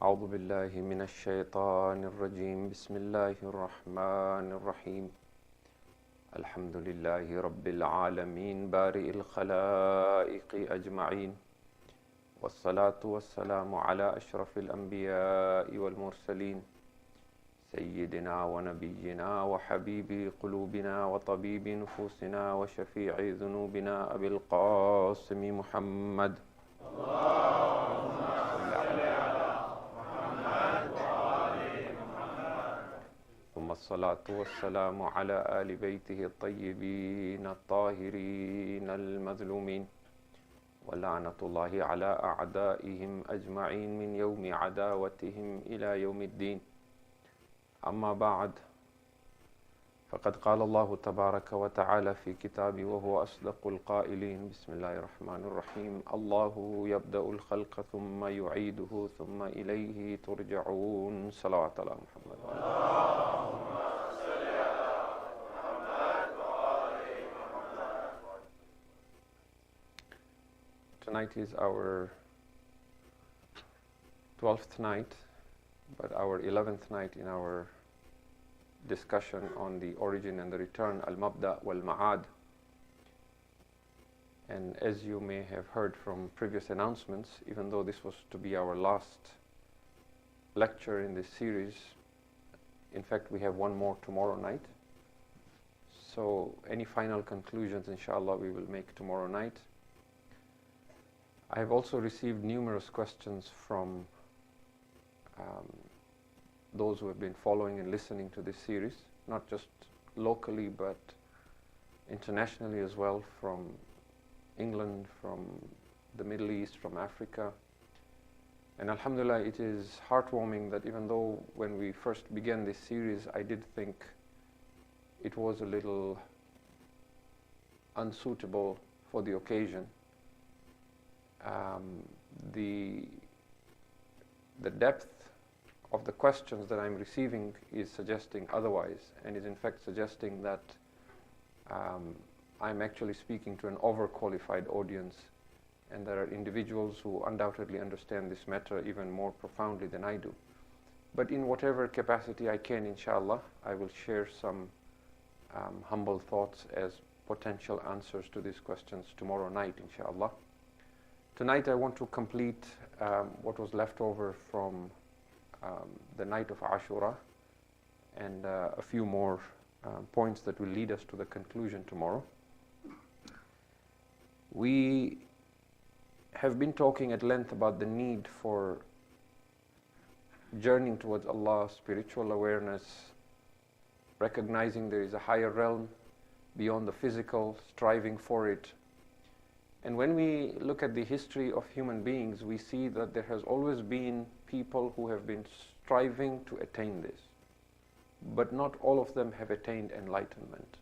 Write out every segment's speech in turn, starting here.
أعوذ بالله من الشيطان الرجيم بسم الله الرحمن الرحيم الحمد لله رب العالمين بارئ الخلائق أجمعين والصلاة والسلام على أشرف الأنبياء والمرسلين سيدنا ونبينا وحبيب قلوبنا وطبيب نفوسنا وشفيع ذنوبنا أبي القاسم محمد اللهم صل على محمد وآل محمد ثم الصلاة والسلام على آل بيته الطيبين الطاهرين المظلومين ولعنة الله على أعدائهم أجمعين من يوم عداوتهم إلى يوم الدين أما بعد فقد قال الله تبارك وتعالى في كتابه وهو أصدق القائلين بسم الله الرحمن الرحيم الله يبدأ الخلق ثم يعيده ثم إليه ترجعون صلوات على محمد اللهم صل على محمد وآل محمد. Tonight is our 12th night, but our 11th night in our discussion on the origin and the return, al-mabda wal-ma'ad. And as you may have heard from previous announcements, even though this was to be our last lecture in this series, in fact we have one more tomorrow night. So any final conclusions, inshallah, we will make tomorrow night. I have also received numerous questions from those who have been following and listening to this series, not just locally but internationally as well, from England, from the Middle East, from Africa. And alhamdulillah, it is heartwarming that even though when we first began this series I did think it was a little unsuitable for the occasion, the depth of the questions that I'm receiving is suggesting otherwise, and is in fact suggesting that I'm actually speaking to an overqualified audience, and there are individuals who undoubtedly understand this matter even more profoundly than I do. But in whatever capacity I can, inshallah, I will share some humble thoughts as potential answers to these questions tomorrow night, inshallah. Tonight I want to complete what was left over from the night of Ashura, and a few more points that will lead us to the conclusion tomorrow. We have been talking at length about the need for journeying towards Allah, spiritual awareness, recognizing there is a higher realm beyond the physical, striving for it. And when we look at the history of human beings, we see that there has always been people who have been striving to attain this. But not all of them have attained enlightenment.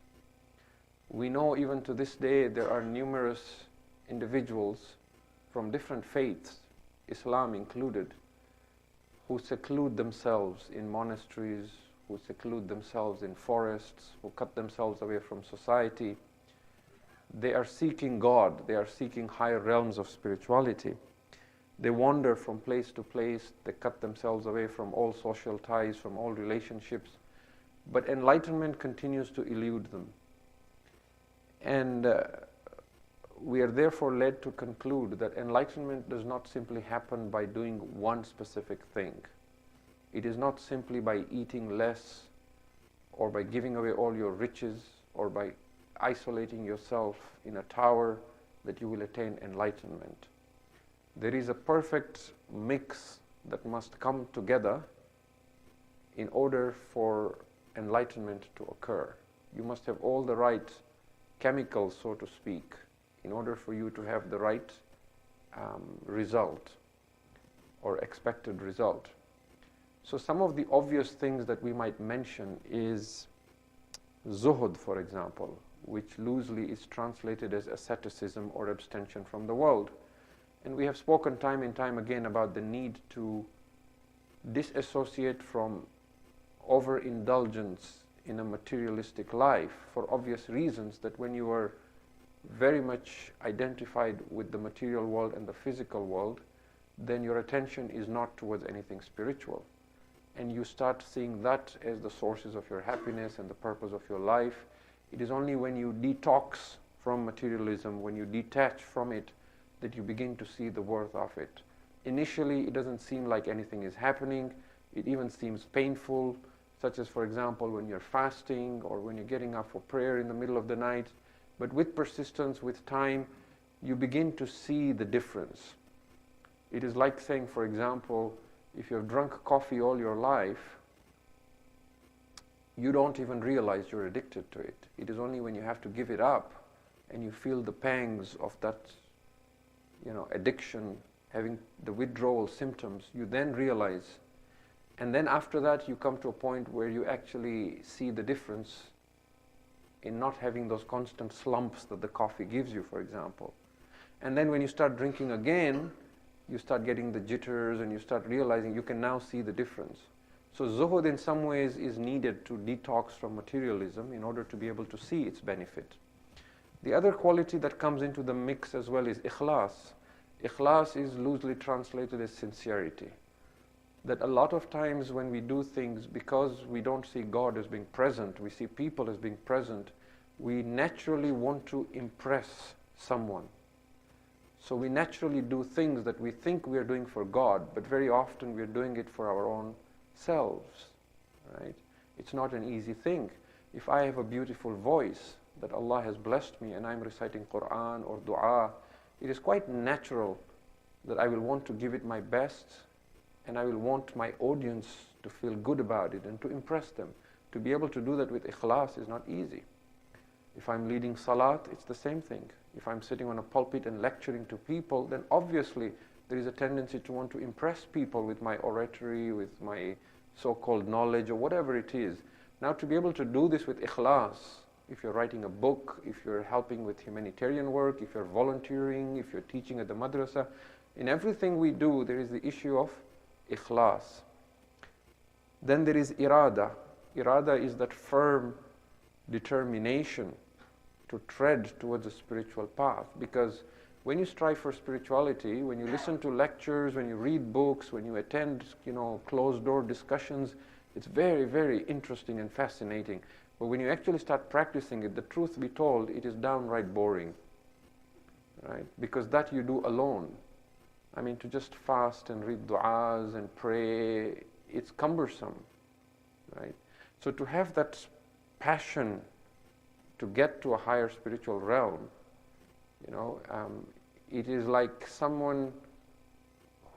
We know even to this day there are numerous individuals from different faiths, Islam included, who seclude themselves in monasteries, who seclude themselves in forests, who cut themselves away from society. They are seeking God, they are seeking higher realms of spirituality. They wander from place to place, they cut themselves away from all social ties, from all relationships, but enlightenment continues to elude them. And we are therefore led to conclude that enlightenment does not simply happen by doing one specific thing. It is not simply by eating less, or by giving away all your riches, or by isolating yourself in a tower that you will attain enlightenment. There is a perfect mix that must come together in order for enlightenment to occur. You must have all the right chemicals, so to speak, in order for you to have the right result or expected result. So some of the obvious things that we might mention is zuhud, for example, which loosely is translated as asceticism or abstention from the world. And we have spoken time and time again about the need to disassociate from overindulgence in a materialistic life, for obvious reasons, that when you are very much identified with the material world and the physical world, then your attention is not towards anything spiritual. And you start seeing that as the sources of your happiness and the purpose of your life. It is only when you detox from materialism, when you detach from it, that you begin to see the worth of it. Initially, it doesn't seem like anything is happening. It even seems painful, such as, for example, when you're fasting or when you're getting up for prayer in the middle of the night. But with persistence, with time, you begin to see the difference. It is like saying, for example, if you've drunk coffee all your life, you don't even realize you're addicted to it. It is only when you have to give it up and you feel the pangs of that, addiction, having the withdrawal symptoms, you then realize. And then after that, you come to a point where you actually see the difference in not having those constant slumps that the coffee gives you, for example. And then when you start drinking again, you start getting the jitters and you start realizing you can now see the difference. So zuhud in some ways is needed to detox from materialism in order to be able to see its benefit. The other quality that comes into the mix as well is ikhlas. Ikhlas is loosely translated as sincerity. That a lot of times when we do things, because we don't see God as being present, we see people as being present, we naturally want to impress someone. So we naturally do things that we think we are doing for God, but very often we are doing it for our own selves, right? It's not an easy thing. If I have a beautiful voice that Allah has blessed me and I'm reciting Quran or dua, it is quite natural that I will want to give it my best and I will want my audience to feel good about it and to impress them. To be able to do that with ikhlas is not easy. If I'm leading salat, it's the same thing. If I'm sitting on a pulpit and lecturing to people, then obviously there is a tendency to want to impress people with my oratory, with my so-called knowledge or whatever it is. Now to be able to do this with ikhlas, if you're writing a book, if you're helping with humanitarian work, if you're volunteering, if you're teaching at the madrasa, in everything we do there is the issue of ikhlas. Then there is irada. Irada is that firm determination to tread towards a spiritual path, because when you strive for spirituality, when you listen to lectures, when you read books, when you attend, closed door discussions, it's very, very interesting and fascinating. But when you actually start practicing it, the truth be told, it is downright boring, right? Because that you do alone. I mean, to just fast and read du'as and pray, it's cumbersome, right? So to have that passion to get to a higher spiritual realm, it is like someone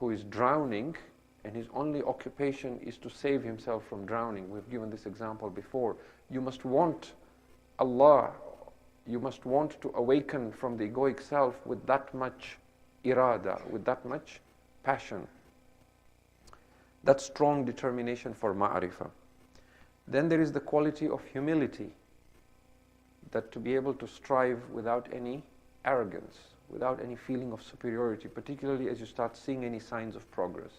who is drowning and his only occupation is to save himself from drowning. We've given this example before. You must want Allah, you must want to awaken from the egoic self with that much irada, with that much passion, that strong determination for ma'rifah. Then there is the quality of humility, that to be able to strive without any arrogance, without any feeling of superiority, particularly as you start seeing any signs of progress.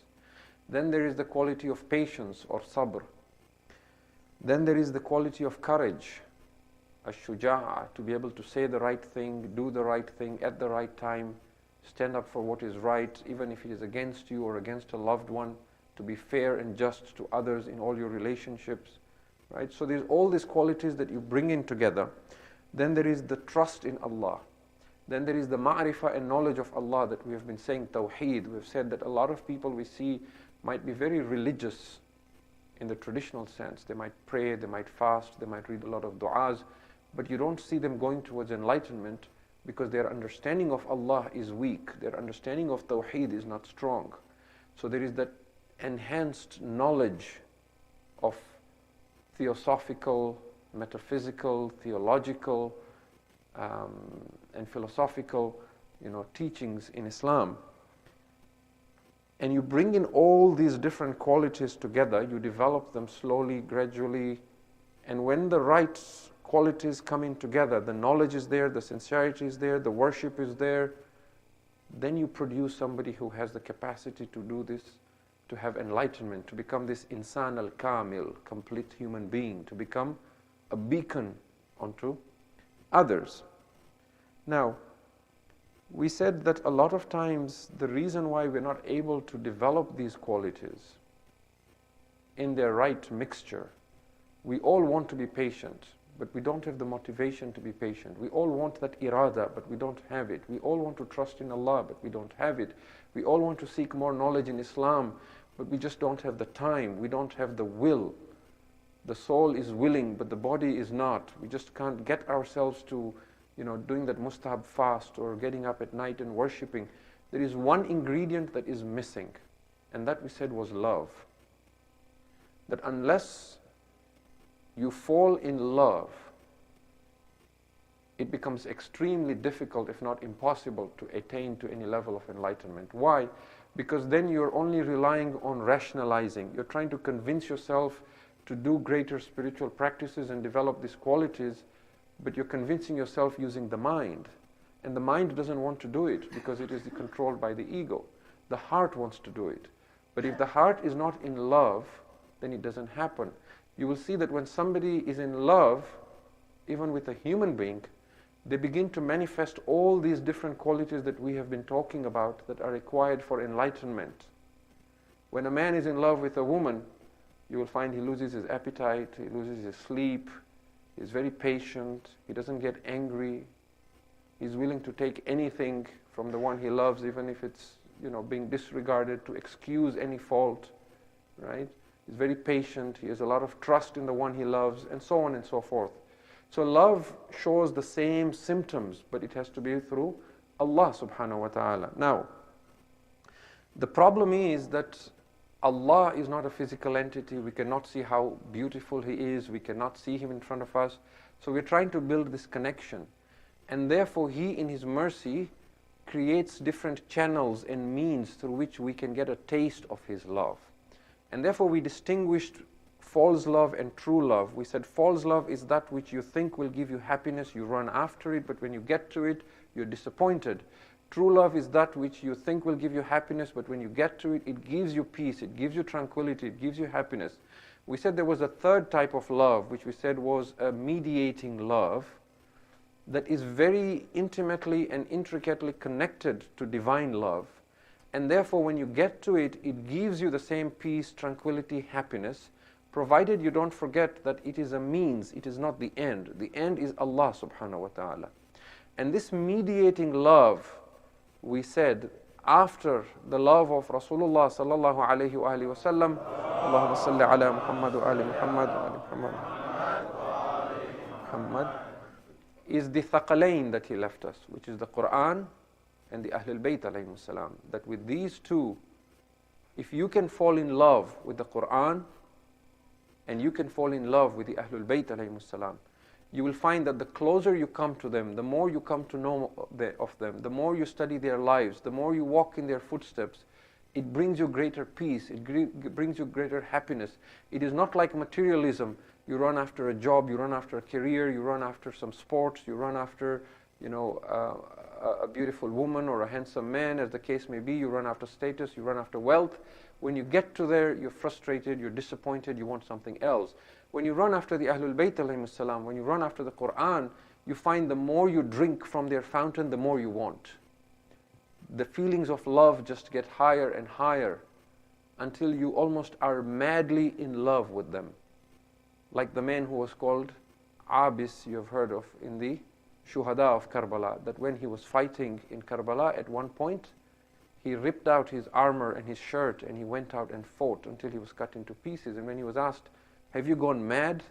Then there is the quality of patience or sabr. Then there is the quality of courage, ash-shuja'a, to be able to say the right thing, do the right thing at the right time, stand up for what is right, even if it is against you or against a loved one, to be fair and just to others in all your relationships, right? So there's all these qualities that you bring in together. Then there is the trust in Allah. Then there is the ma'rifah and knowledge of Allah that we have been saying, tawheed. We've said that a lot of people we see might be very religious in the traditional sense. They might pray, they might fast, they might read a lot of du'as, but you don't see them going towards enlightenment because their understanding of Allah is weak. Their understanding of tawheed is not strong. So there is that enhanced knowledge of theosophical, metaphysical, theological, and philosophical, teachings in Islam. And you bring in all these different qualities together, you develop them slowly, gradually, and when the right qualities come in together, the knowledge is there, the sincerity is there, the worship is there, then you produce somebody who has the capacity to do this, to have enlightenment, to become this insan al-kamil, complete human being, to become a beacon onto others. Now, We said that a lot of times the reason why we're not able to develop these qualities in their right mixture, we all want to be patient, but we don't have the motivation to be patient. We all want that irada, but we don't have it. We all want to trust in Allah, but we don't have it. We all want to seek more knowledge in Islam, but we just don't have the time. We don't have the will. The soul is willing, but the body is not. We just can't get ourselves to, doing that mustahab fast or getting up at night and worshipping. There is one ingredient that is missing, and that we said was love. That unless you fall in love, it becomes extremely difficult, if not impossible, to attain to any level of enlightenment. Why? Because then you're only relying on rationalizing. You're trying to convince yourself to do greater spiritual practices and develop these qualities, but you're convincing yourself using the mind. And the mind doesn't want to do it because it is controlled by the ego. The heart wants to do it. But if the heart is not in love, then it doesn't happen. You will see that when somebody is in love, even with a human being, they begin to manifest all these different qualities that we have been talking about that are required for enlightenment. When a man is in love with a woman, you will find he loses his appetite, he loses his sleep, he's very patient, he doesn't get angry, he's willing to take anything from the one he loves, even if it's being disregarded, to excuse any fault, right? He's very patient, he has a lot of trust in the one he loves, and so on and so forth. So love shows the same symptoms, but it has to be through Allah subhanahu wa ta'ala. Now, the problem is that Allah is not a physical entity. We cannot see how beautiful He is. We cannot see Him in front of us. So we're trying to build this connection. And therefore He, in His mercy, creates different channels and means through which we can get a taste of His love. And therefore we distinguished false love and true love. We said false love is that which you think will give you happiness, you run after it, but when you get to it, you're disappointed. True love is that which you think will give you happiness, but when you get to it, it gives you peace, it gives you tranquility, it gives you happiness. We said there was a third type of love, which we said was a mediating love that is very intimately and intricately connected to divine love. And therefore, when you get to it, it gives you the same peace, tranquility, happiness, provided you don't forget that it is a means, it is not the end. The end is Allah subhanahu wa ta'ala. And this mediating love, we said, after the love of Rasulullah sallallahu alayhi wa alihi wa sallam, Allahumma salli ala Muhammad wa ali Muhammad wa ali Muhammad, is the thaqalain that he left us, which is the Quran and the Ahlul Bayt alayhim salam. That with these two, if you can fall in love with the Quran and you can fall in love with the Ahlul Bayt alayhim salam, you will find that the closer you come to them, the more you come to know of them, the more you study their lives, the more you walk in their footsteps, it brings you greater peace, it brings you greater happiness. It is not like materialism. You run after a job, you run after a career, you run after some sports, you run after, a beautiful woman or a handsome man, as the case may be. You run after status, you run after wealth. When you get to there, you're frustrated, you're disappointed, you want something else. When you run after the Ahlul Bayt alayhim salam, when you run after the Quran, you find the more you drink from their fountain, the more you want. The feelings of love just get higher and higher until you almost are madly in love with them. Like the man who was called Abis, you have heard of in the Shuhada of Karbala, that when he was fighting in Karbala, at one point, he ripped out his armor and his shirt and he went out and fought until he was cut into pieces. And when he was asked, have you gone mad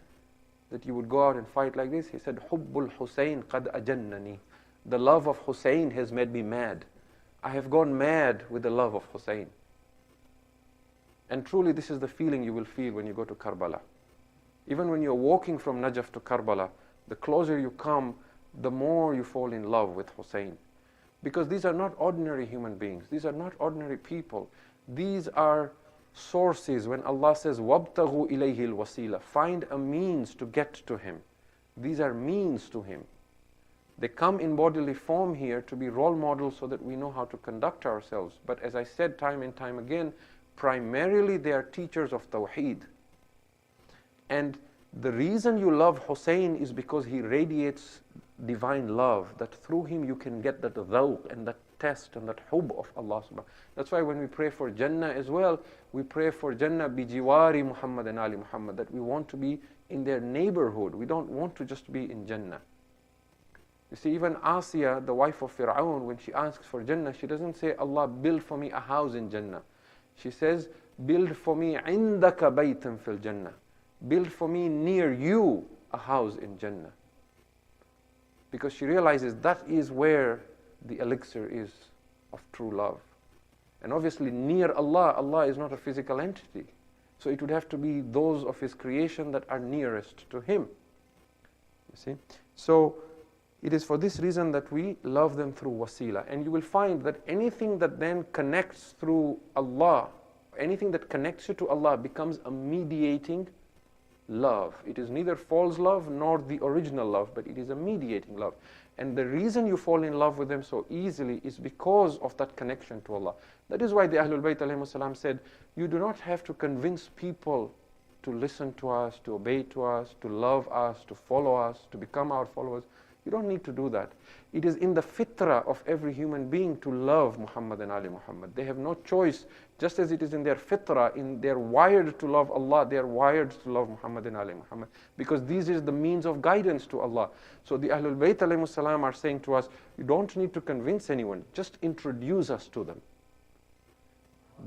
that you would go out and fight like this? He said, Hubbul Hussein qad ajannani. The love of Hussein has made me mad. I have gone mad with the love of Hussein. And truly this is the feeling you will feel when you go to Karbala. Even when you're walking from Najaf to Karbala, the closer you come, the more you fall in love with Hussein. Because these are not ordinary human beings. These are not ordinary people. These are sources. When Allah says, وَابْتَغُوا إِلَيْهِ الْوَسِيلَةِ, find a means to get to Him. These are means to Him. They come in bodily form here to be role models so that we know how to conduct ourselves. But as I said time and time again, primarily they are teachers of Tawheed. And the reason you love Hussein is because he radiates divine love, that through him you can get that dhawq and that test and that hub of Allah subhanahu. That's why when we pray for Jannah as well, we pray for Jannah bijiwari Muhammad and Ali Muhammad, that we want to be in their neighborhood. We don't want to just be in Jannah. You see, even Asiya, the wife of Fir'aun, when she asks for Jannah, she doesn't say, Allah, build for me a house in Jannah. She says, build for me indaka baytan fil Jannah. Build for me near you a house in Jannah. Because she realizes that is where the elixir is of true love. And obviously near Allah, Allah is not a physical entity. So it would have to be those of His creation that are nearest to Him. You see? So it is for this reason that we love them through wasila. And you will find that anything that then connects through Allah, anything that connects you to Allah becomes a mediating love. It is neither false love nor the original love, but it is a mediating love. And the reason you fall in love with them so easily is because of that connection to Allah. That is why the Ahlul Bayt alayhi salam said, you do not have to convince people to listen to us, to obey to us, to love us, to follow us, to become our followers. You don't need to do that. It is in the fitrah of every human being to love Muhammad and Ali Muhammad. They have no choice, just as it is in their fitrah, they're wired to love Allah, they're wired to love Muhammad and Ali Muhammad, because this is the means of guidance to Allah. So the Ahlul Bayt alayhi salam are saying to us, you don't need to convince anyone, just introduce us to them.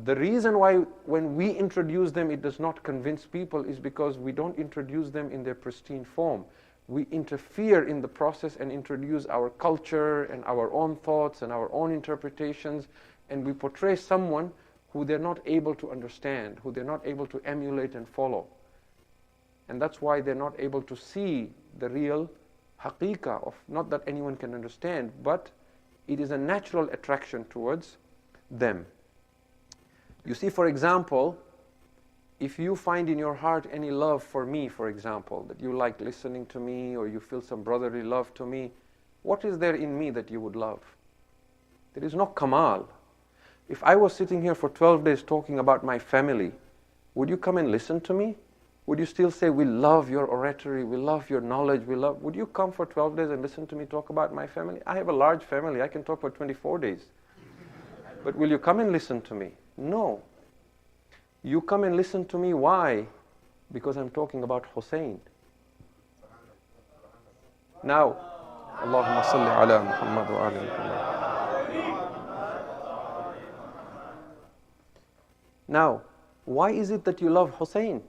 The reason why when we introduce them it does not convince people is because we don't introduce them in their pristine form. We interfere in the process and introduce our culture and our own thoughts and our own interpretations, and we portray someone who they're not able to understand, who they're not able to emulate and follow. And that's why they're not able to see the real haqiqah of, not that anyone can understand, but it is a natural attraction towards them. You see, for example, if you find in your heart any love for me, for example, that you like listening to me or you feel some brotherly love to me, what is there in me that you would love? There is no kamal. If I was sitting here for 12 days talking about my family, would you come and listen to me? Would you still say, we love your oratory, we love your knowledge, would you come for 12 days and listen to me talk about my family? I have a large family, I can talk for 24 days. But will you come and listen to me? No. You come and listen to me, why? Because I'm talking about Hussein. Now, Allahumma salli ala Muhammad wa ali Muhammad. Now, why is it that you love Hussein?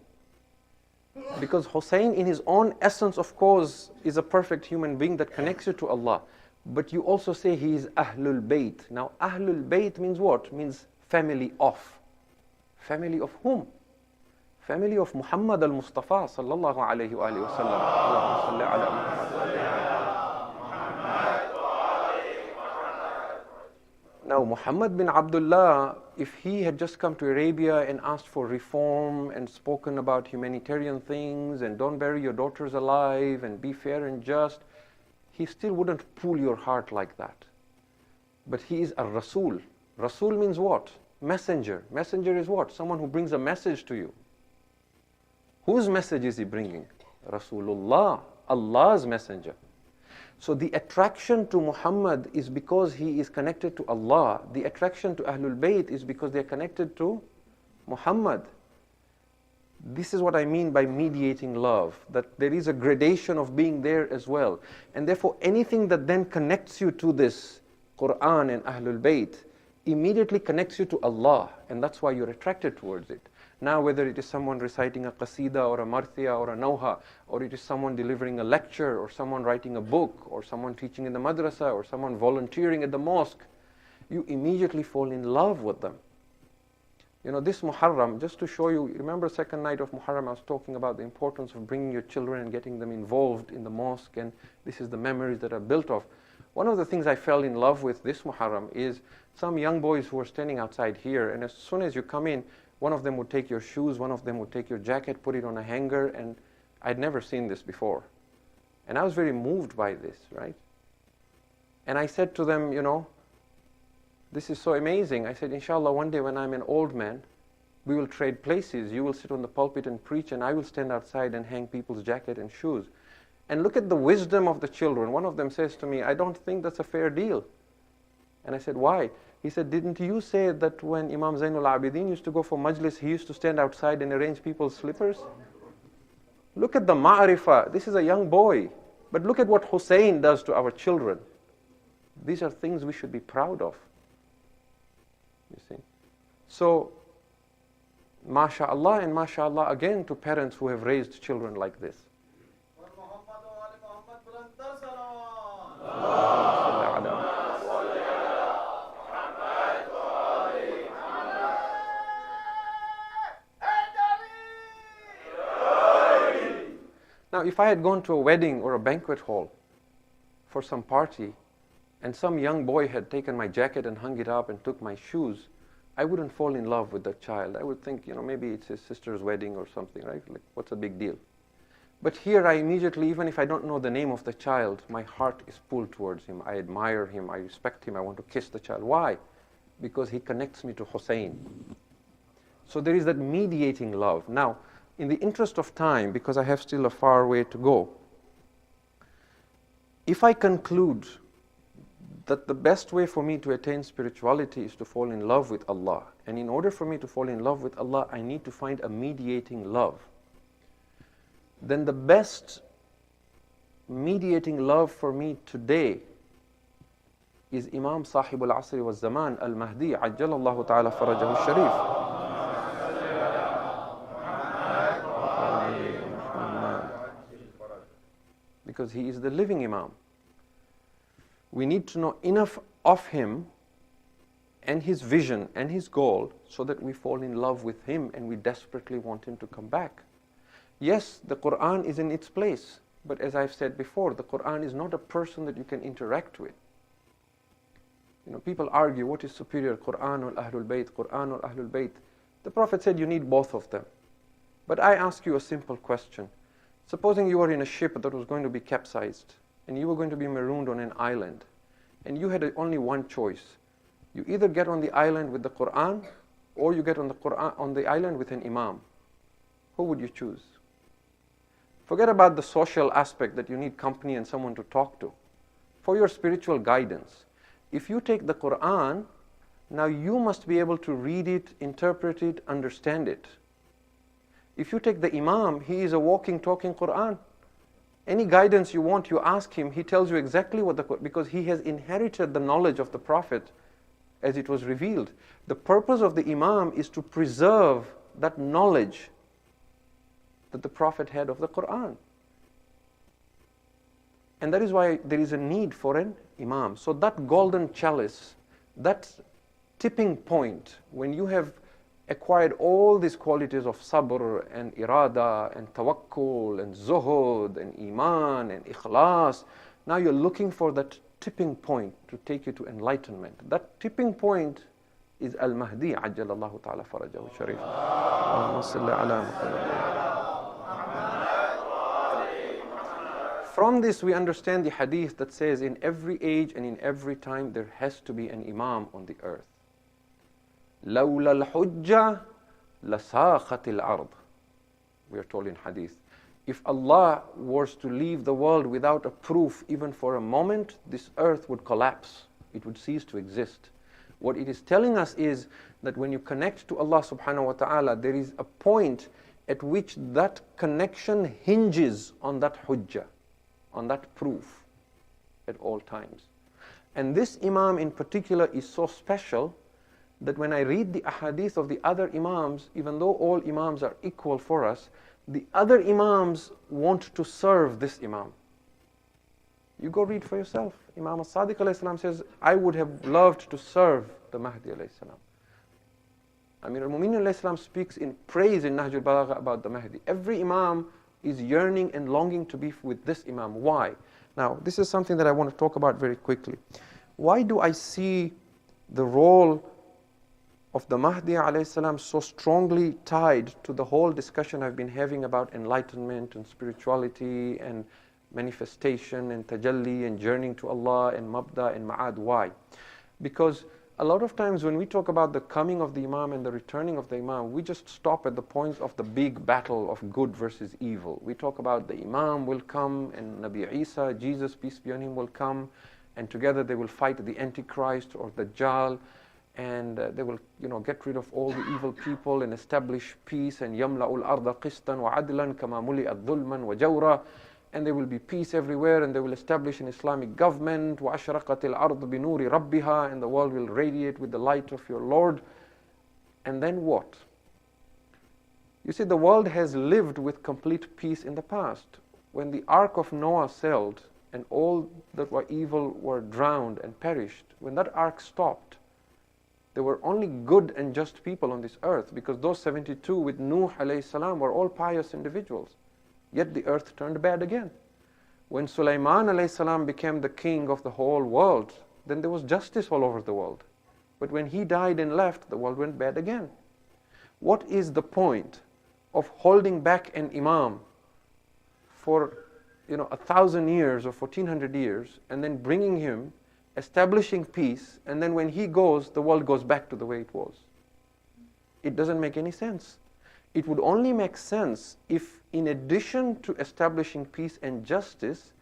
Because Hussein in his own essence, of course, is a perfect human being that connects you to Allah. But you also say he is Ahlul Bayt. Now, Ahlul Bayt means what? Means family of. Family of whom? Family of Muhammad al-Mustafa sallallahu alayhi wa sallam. Allahumma salli ala Muhammad. Now Muhammad bin Abdullah, if he had just come to Arabia and asked for reform and spoken about humanitarian things and don't bury your daughters alive and be fair and just, he still wouldn't pull your heart like that. But he is a Rasul. Rasul means what? Messenger. Messenger is what? Someone who brings a message to you. Whose message is he bringing? Rasulullah, Allah's messenger. So the attraction to Muhammad is because he is connected to Allah. The attraction to Ahlul Bayt is because they are connected to Muhammad. This is what I mean by mediating love, that there is a gradation of being there as well. And therefore anything that then connects you to this Quran and Ahlul Bayt immediately connects you to Allah, and that's why you're attracted towards it. Now, whether it is someone reciting a qasida or a marthia or a nauha, or it is someone delivering a lecture, or someone writing a book, or someone teaching in the madrasa, or someone volunteering at the mosque, you immediately fall in love with them. You know, this Muharram, just to show you, remember second night of Muharram, I was talking about the importance of bringing your children and getting them involved in the mosque, and this is the memories that are built of. One of the things I fell in love with this Muharram is some young boys who were standing outside here, and as soon as you come in, one of them would take your shoes, one of them would take your jacket, put it on a hanger, and I'd never seen this before. And I was very moved by this, right? And I said to them, you know, this is so amazing. I said, inshallah, one day when I'm an old man, we will trade places. You will sit on the pulpit and preach, and I will stand outside and hang people's jacket and shoes. And look at the wisdom of the children. One of them says to me, I don't think that's a fair deal. And I said, why? He said, didn't you say that when Imam Zainul Abidin used to go for majlis, he used to stand outside and arrange people's slippers? Look at the ma'rifah. This is a young boy. But look at what Hussein does to our children. These are things we should be proud of. You see? So, MashaAllah and MashaAllah again to parents who have raised children like this. Now, if I had gone to a wedding or a banquet hall for some party, and some young boy had taken my jacket and hung it up and took my shoes, I wouldn't fall in love with that child. I would think, maybe it's his sister's wedding or something, right? Like, what's the big deal? But here I immediately, even if I don't know the name of the child, my heart is pulled towards him. I admire him, I respect him, I want to kiss the child. Why? Because he connects me to Hussein. So there is that mediating love. Now, in the interest of time, because I have still a far way to go, if I conclude that the best way for me to attain spirituality is to fall in love with Allah, and in order for me to fall in love with Allah, I need to find a mediating love, then the best mediating love for me today is Imam Sahib al-Asri wa Zaman al-Mahdi, Ajjalallahu ta'ala farajahu al-Sharif. Because he is the living Imam. We need to know enough of him and his vision and his goal so that we fall in love with him and we desperately want him to come back. Yes, the Quran is in its place, but as I've said before, the Quran is not a person that you can interact with. People argue, what is superior, Quran or Ahlul Bayt, Quran or Ahlul Bayt? The Prophet said you need both of them. But I ask you a simple question. Supposing you were in a ship that was going to be capsized, and you were going to be marooned on an island, and you had only one choice. You either get on the island with the Quran, or you get on the island with an Imam. Who would you choose? Forget about the social aspect that you need company and someone to talk to. For your spiritual guidance, if you take the Quran, now you must be able to read it, interpret it, understand it. If you take the Imam, he is a walking, talking Quran. Any guidance you want, you ask him, he tells you exactly what because he has inherited the knowledge of the Prophet as it was revealed. The purpose of the Imam is to preserve that knowledge that the Prophet had of the Quran. And that is why there is a need for an Imam. So that golden chalice, that tipping point, when you have acquired all these qualities of sabr and irada and tawakkul and zuhud and iman and ikhlas, now you're looking for that tipping point to take you to enlightenment. That tipping point is Al-Mahdi, Ajjalallahu ta'ala farajahu sharif. Allahumma salli ala Muhammad. From this we understand the hadith that says in every age and in every time there has to be an Imam on the earth. لولا الحجة لساقت الأرض. We are told in hadith. If Allah was to leave the world without a proof even for a moment, this earth would collapse. It would cease to exist. What it is telling us is that when you connect to Allah subhanahu wa ta'ala, there is a point at which that connection hinges on that hujjah, on that proof at all times. And this Imam in particular is so special that when I read the ahadith of the other Imams, even though all Imams are equal for us, the other Imams want to serve this Imam. You go read for yourself. Imam as-Sadiq alayhi salam says, I would have loved to serve the Mahdi alayhi salam. Amir al-Mu'minin alayhi salam speaks in praise in Nahj al-Balagha about the Mahdi. Every Imam is yearning and longing to be with this Imam. Why? Now, this is something that I want to talk about very quickly. Why do I see the role of the Mahdi alayhi salam so strongly tied to the whole discussion I've been having about enlightenment and spirituality and manifestation and tajalli and journeying to Allah and mabda and ma'ad? Why? Because a lot of times when we talk about the coming of the Imam and the returning of the Imam, we just stop at the points of the big battle of good versus evil. We talk about the Imam will come and Nabi Isa, Jesus, peace be on him, will come, and together they will fight the Antichrist or the Dajjal, and they will, get rid of all the evil people and establish peace, and يَمْلَأُ الْأَرْضَ قِسْطًا وَعَدْلًا كَمَا مُلِئَتْ ظُلْمًا وَجَوْرًا, and there will be peace everywhere, and they will establish an Islamic government. وَأَشْرَقَتِ الْأَرْضُ بِنُورِ رَبِّهَا, and the world will radiate with the light of your Lord. And then what? You see, the world has lived with complete peace in the past. When the Ark of Noah sailed, and all that were evil were drowned and perished, when that ark stopped, there were only good and just people on this earth, because those 72 with Nuh alayhi salam were all pious individuals. Yet the earth turned bad again. When Sulaiman alayhi salam became the king of the whole world, then there was justice all over the world. But when he died and left, the world went bad again. What is the point of holding back an imam for 1,000 years or 1,400 years, and then bringing him, establishing peace, and then when he goes, the world goes back to the way it was? It doesn't make any sense. It would only make sense if, in addition to establishing peace and justice,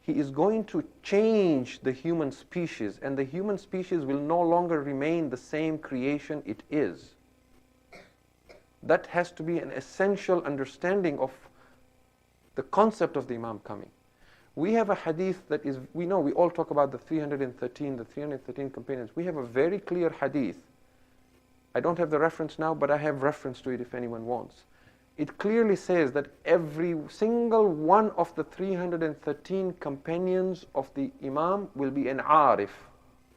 he is going to change the human species, and the human species will no longer remain the same creation it is. That has to be an essential understanding of the concept of the Imam coming. We have a hadith that is, we all talk about the 313 companions. We have a very clear hadith. I don't have the reference now, but I have reference to it if anyone wants. It clearly says that every single one of the 313 companions of the Imam will be an arif.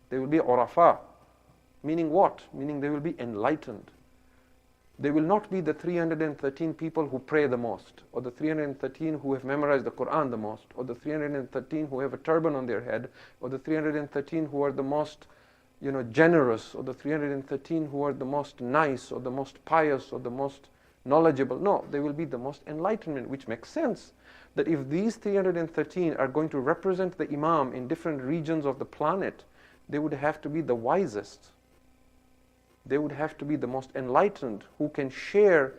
They will be urafa. Meaning what? Meaning they will be enlightened. They will not be the 313 people who pray the most, or the 313 who have memorized the Quran the most, or the 313 who have a turban on their head, or the 313 who are the most generous, or the 313 who are the most nice, or the most pious, or the most knowledgeable. No, they will be the most enlightenment, which makes sense. That if these 313 are going to represent the Imam in different regions of the planet, they would have to be the wisest. They would have to be the most enlightened, who can share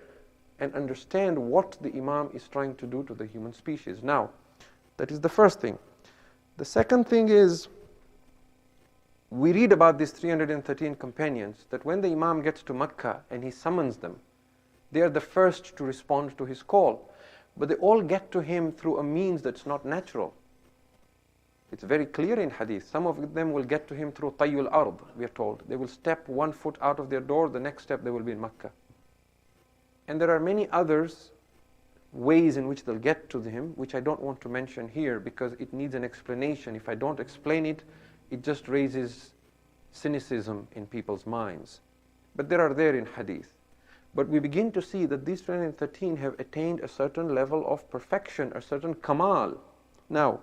and understand what the Imam is trying to do to the human species. Now, that is the first thing. The second thing is, we read about these 313 companions, that when the Imam gets to Mecca and he summons them, they are the first to respond to his call. But they all get to him through a means that's not natural. It's very clear in hadith. Some of them will get to him through tayyul ard, we are told. They will step 1 foot out of their door, the next step they will be in Mecca. And there are many others ways in which they'll get to him, which I don't want to mention here because it needs an explanation. If I don't explain it, it just raises cynicism in people's minds. But there are there in hadith. But we begin to see that these 313 have attained a certain level of perfection, a certain kamal. Now,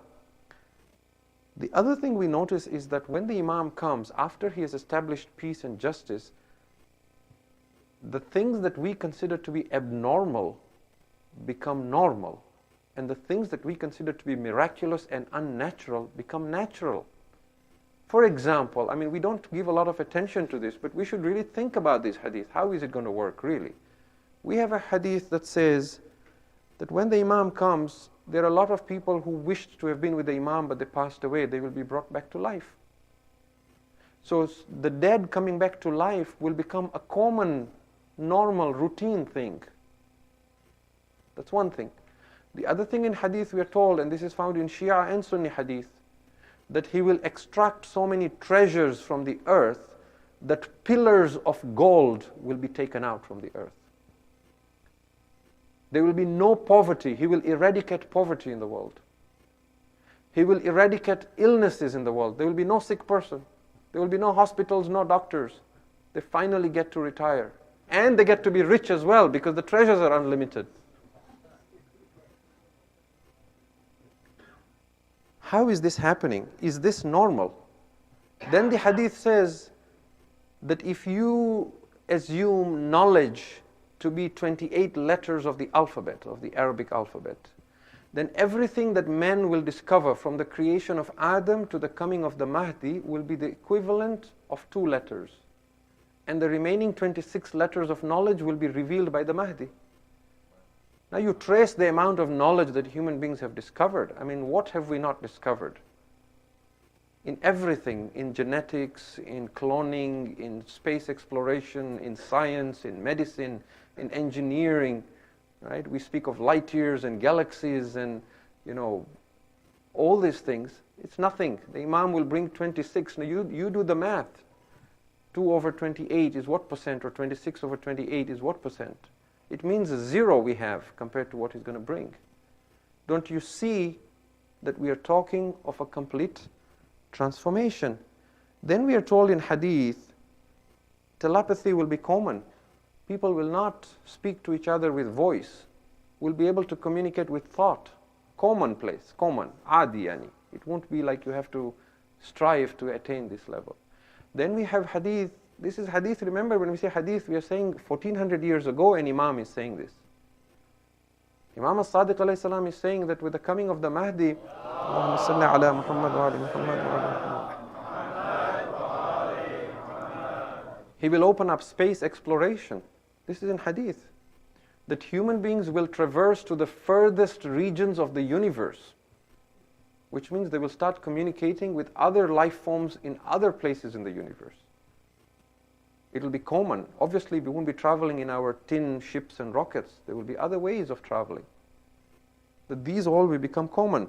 the other thing we notice is that when the Imam comes, after he has established peace and justice, the things that we consider to be abnormal become normal, and the things that we consider to be miraculous and unnatural become natural. For example, we don't give a lot of attention to this, but we should really think about this hadith. How is it going to work, really? We have a hadith that says that when the Imam comes, there are a lot of people who wished to have been with the Imam, but they passed away. They will be brought back to life. So the dead coming back to life will become a common, normal, routine thing. That's one thing. The other thing in hadith we are told, and this is found in Shia and Sunni hadith, that he will extract so many treasures from the earth that pillars of gold will be taken out from the earth. There will be no poverty. He will eradicate poverty in the world. He will eradicate illnesses in the world. There will be no sick person. There will be no hospitals, no doctors. They finally get to retire. And they get to be rich as well because the treasures are unlimited. How is this happening? Is this normal? Then the hadith says that if you assume knowledge to be 28 letters of the alphabet, of the Arabic alphabet, then everything that men will discover from the creation of Adam to the coming of the Mahdi will be the equivalent of 2 letters. And the remaining 26 letters of knowledge will be revealed by the Mahdi. Now you trace the amount of knowledge that human beings have discovered. I mean, what have we not discovered? In everything, in genetics, in cloning, in space exploration, in science, in medicine, in engineering, right? We speak of light years and galaxies and, all these things. It's nothing. The Imam will bring 26. Now you do the math. 2 over 28 is what percent, or 26 over 28 is what percent? It means a 0 we have compared to what he's going to bring. Don't you see that we are talking of a complete transformation? Then we are told in Hadith, telepathy will be common. People will not speak to each other with voice. We'll be able to communicate with thought. Commonplace, common, adi yani. It won't be like you have to strive to attain this level. Then we have Hadith. This is Hadith. Remember, when we say Hadith, we are saying 1400 years ago an Imam is saying this. Imam al-Sadiq alayhi salam is saying that with the coming of the Mahdi, Allahumma salli ala Muhammad wa ali Muhammad wa ali Muhammad. He will open up space exploration. This is in Hadith. That human beings will traverse to the furthest regions of the universe, which means they will start communicating with other life forms in other places in the universe. It will be common. Obviously, we won't be traveling in our tin ships and rockets. There will be other ways of traveling. That these all will become common.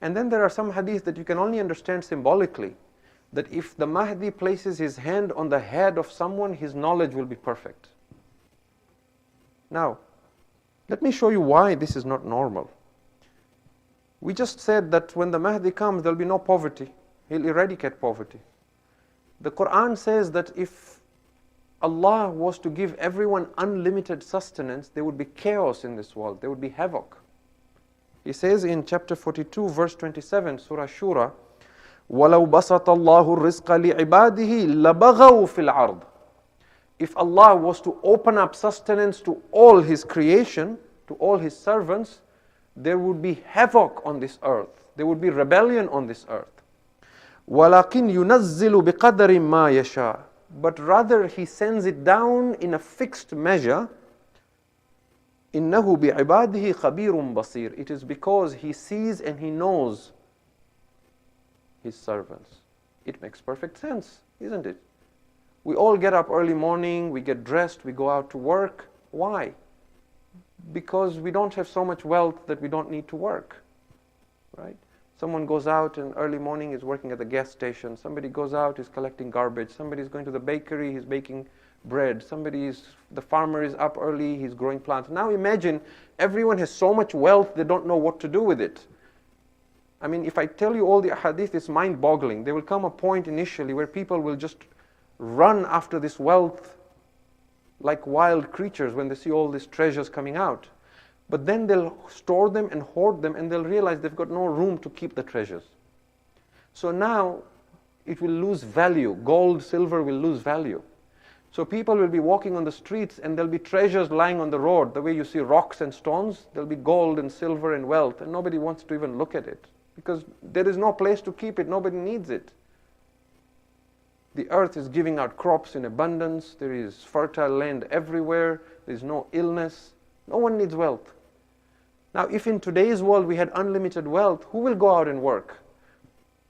And then there are some hadiths that you can only understand symbolically. That if the Mahdi places his hand on the head of someone, his knowledge will be perfect. Now, let me show you why this is not normal. We just said that when the Mahdi comes, there will be no poverty. He'll eradicate poverty. The Quran says that if Allah was to give everyone unlimited sustenance, there would be chaos in this world. There would be havoc. He says in chapter 42, verse 27, Surah Shura, وَلَوْ بَسَطَ اللَّهُ الرِّزْقَ لِعِبَادِهِ لَبَغَوْا فِي الْأَرْضِ. If Allah was to open up sustenance to all His creation, to all His servants, there would be havoc on this earth. There would be rebellion on this earth. وَلَكِنْ يُنَزِّلُ بِقَدَرٍ مَا يَشَاءُ. But rather He sends it down in a fixed measure. إِنَّهُ بِعِبَادِهِ خَبِيرٌ بَصِيرٌ. It is because He sees and He knows His servants. It makes perfect sense, isn't it? We all get up early morning, we get dressed, we go out to work. Why? Because we don't have so much wealth that we don't need to work, right? Someone goes out and early morning is working at the gas station. Somebody goes out, is collecting garbage. Somebody is going to the bakery, he's baking bread. The farmer is up early, he's growing plants. Now imagine everyone has so much wealth, they don't know what to do with it. I mean, if I tell you all the hadith, it's mind-boggling. There will come a point initially where people will just run after this wealth like wild creatures when they see all these treasures coming out. But then they'll store them and hoard them, and they'll realize they've got no room to keep the treasures. So now it will lose value. Gold, silver will lose value. So people will be walking on the streets and there'll be treasures lying on the road. The way you see rocks and stones, there'll be gold and silver and wealth, and nobody wants to even look at it because there is no place to keep it. Nobody needs it. The earth is giving out crops in abundance. There is fertile land everywhere. There's no illness. No one needs wealth. Now, if in today's world we had unlimited wealth, who will go out and work?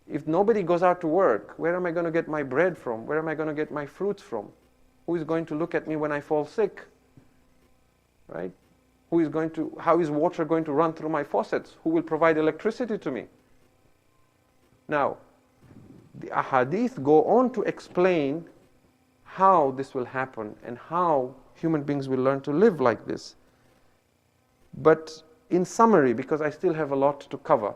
If nobody goes out to work, where am I going to get my bread from? Where am I going to get my fruits from? Who is going to look at me when I fall sick? Right? How is water going to run through my faucets? Who will provide electricity to me? Now, the ahadith go on to explain how this will happen and how human beings will learn to live like this. But in summary, because I still have a lot to cover,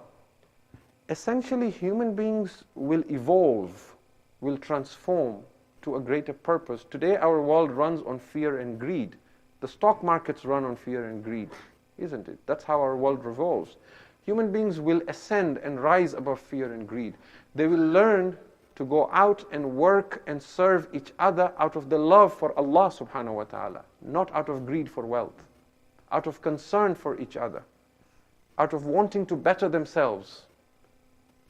essentially human beings will evolve, will transform to a greater purpose. Today our world runs on fear and greed. The stock markets run on fear and greed, isn't it? That's how our world revolves. Human beings will ascend and rise above fear and greed. They will learn to go out and work and serve each other out of the love for Allah subhanahu wa ta'ala, not out of greed for wealth, out of concern for each other. out of wanting to better themselves,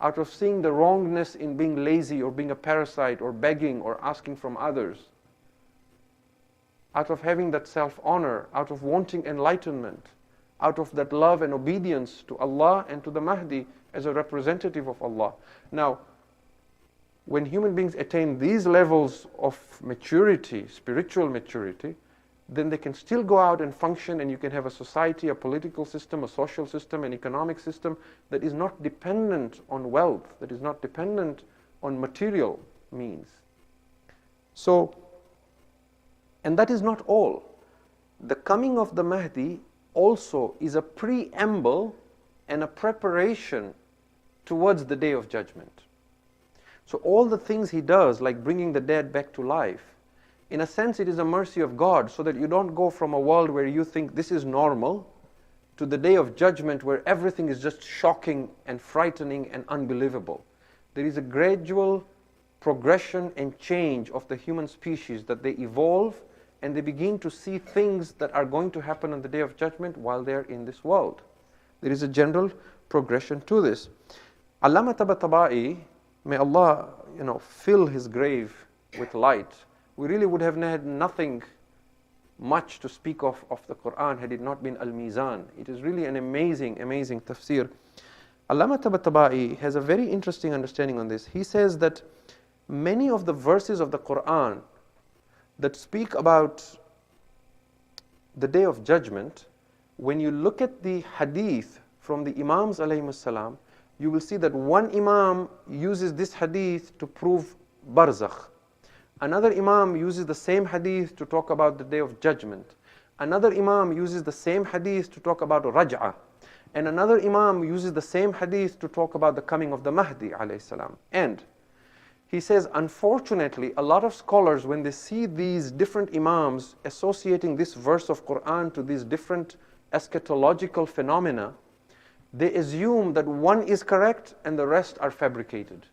out of seeing the wrongness in being lazy or being a parasite or begging or asking from others, out of having that self-honor, out of wanting enlightenment, out of that love and obedience to Allah and to the Mahdi as a representative of Allah. Now, when human beings attain these levels of maturity, spiritual maturity, then they can still go out and function, and you can have a society, a political system, a social system, an economic system that is not dependent on wealth, that is not dependent on material means. So, and that is not all. The coming of the Mahdi also is a preamble and a preparation towards the Day of Judgment. So all the things he does, like bringing the dead back to life, in a sense it is a mercy of God, so that you don't go from a world where you think this is normal to the Day of Judgment where everything is just shocking and frightening and unbelievable. There is a gradual progression and change of the human species, that they evolve and they begin to see things that are going to happen on the Day of Judgment while they're in this world. There is a general progression to this. Allama Tabatabai, may Allah, fill his grave with light. We really would have had nothing much to speak of the Quran had it not been Al-Mizan. It is really an amazing, amazing tafsir. Allama Tabatabai has a very interesting understanding on this. He says that many of the verses of the Quran that speak about the Day of Judgment, when you look at the hadith from the Imams alayhimus salam, you will see that one Imam uses this hadith to prove barzakh. Another Imam uses the same hadith to talk about the Day of Judgment. Another Imam uses the same hadith to talk about raj'ah. And another Imam uses the same hadith to talk about the coming of the Mahdi alayhi salam. And he says, unfortunately, a lot of scholars, when they see these different Imams associating this verse of Quran to these different eschatological phenomena, they assume that one is correct and the rest are fabricated.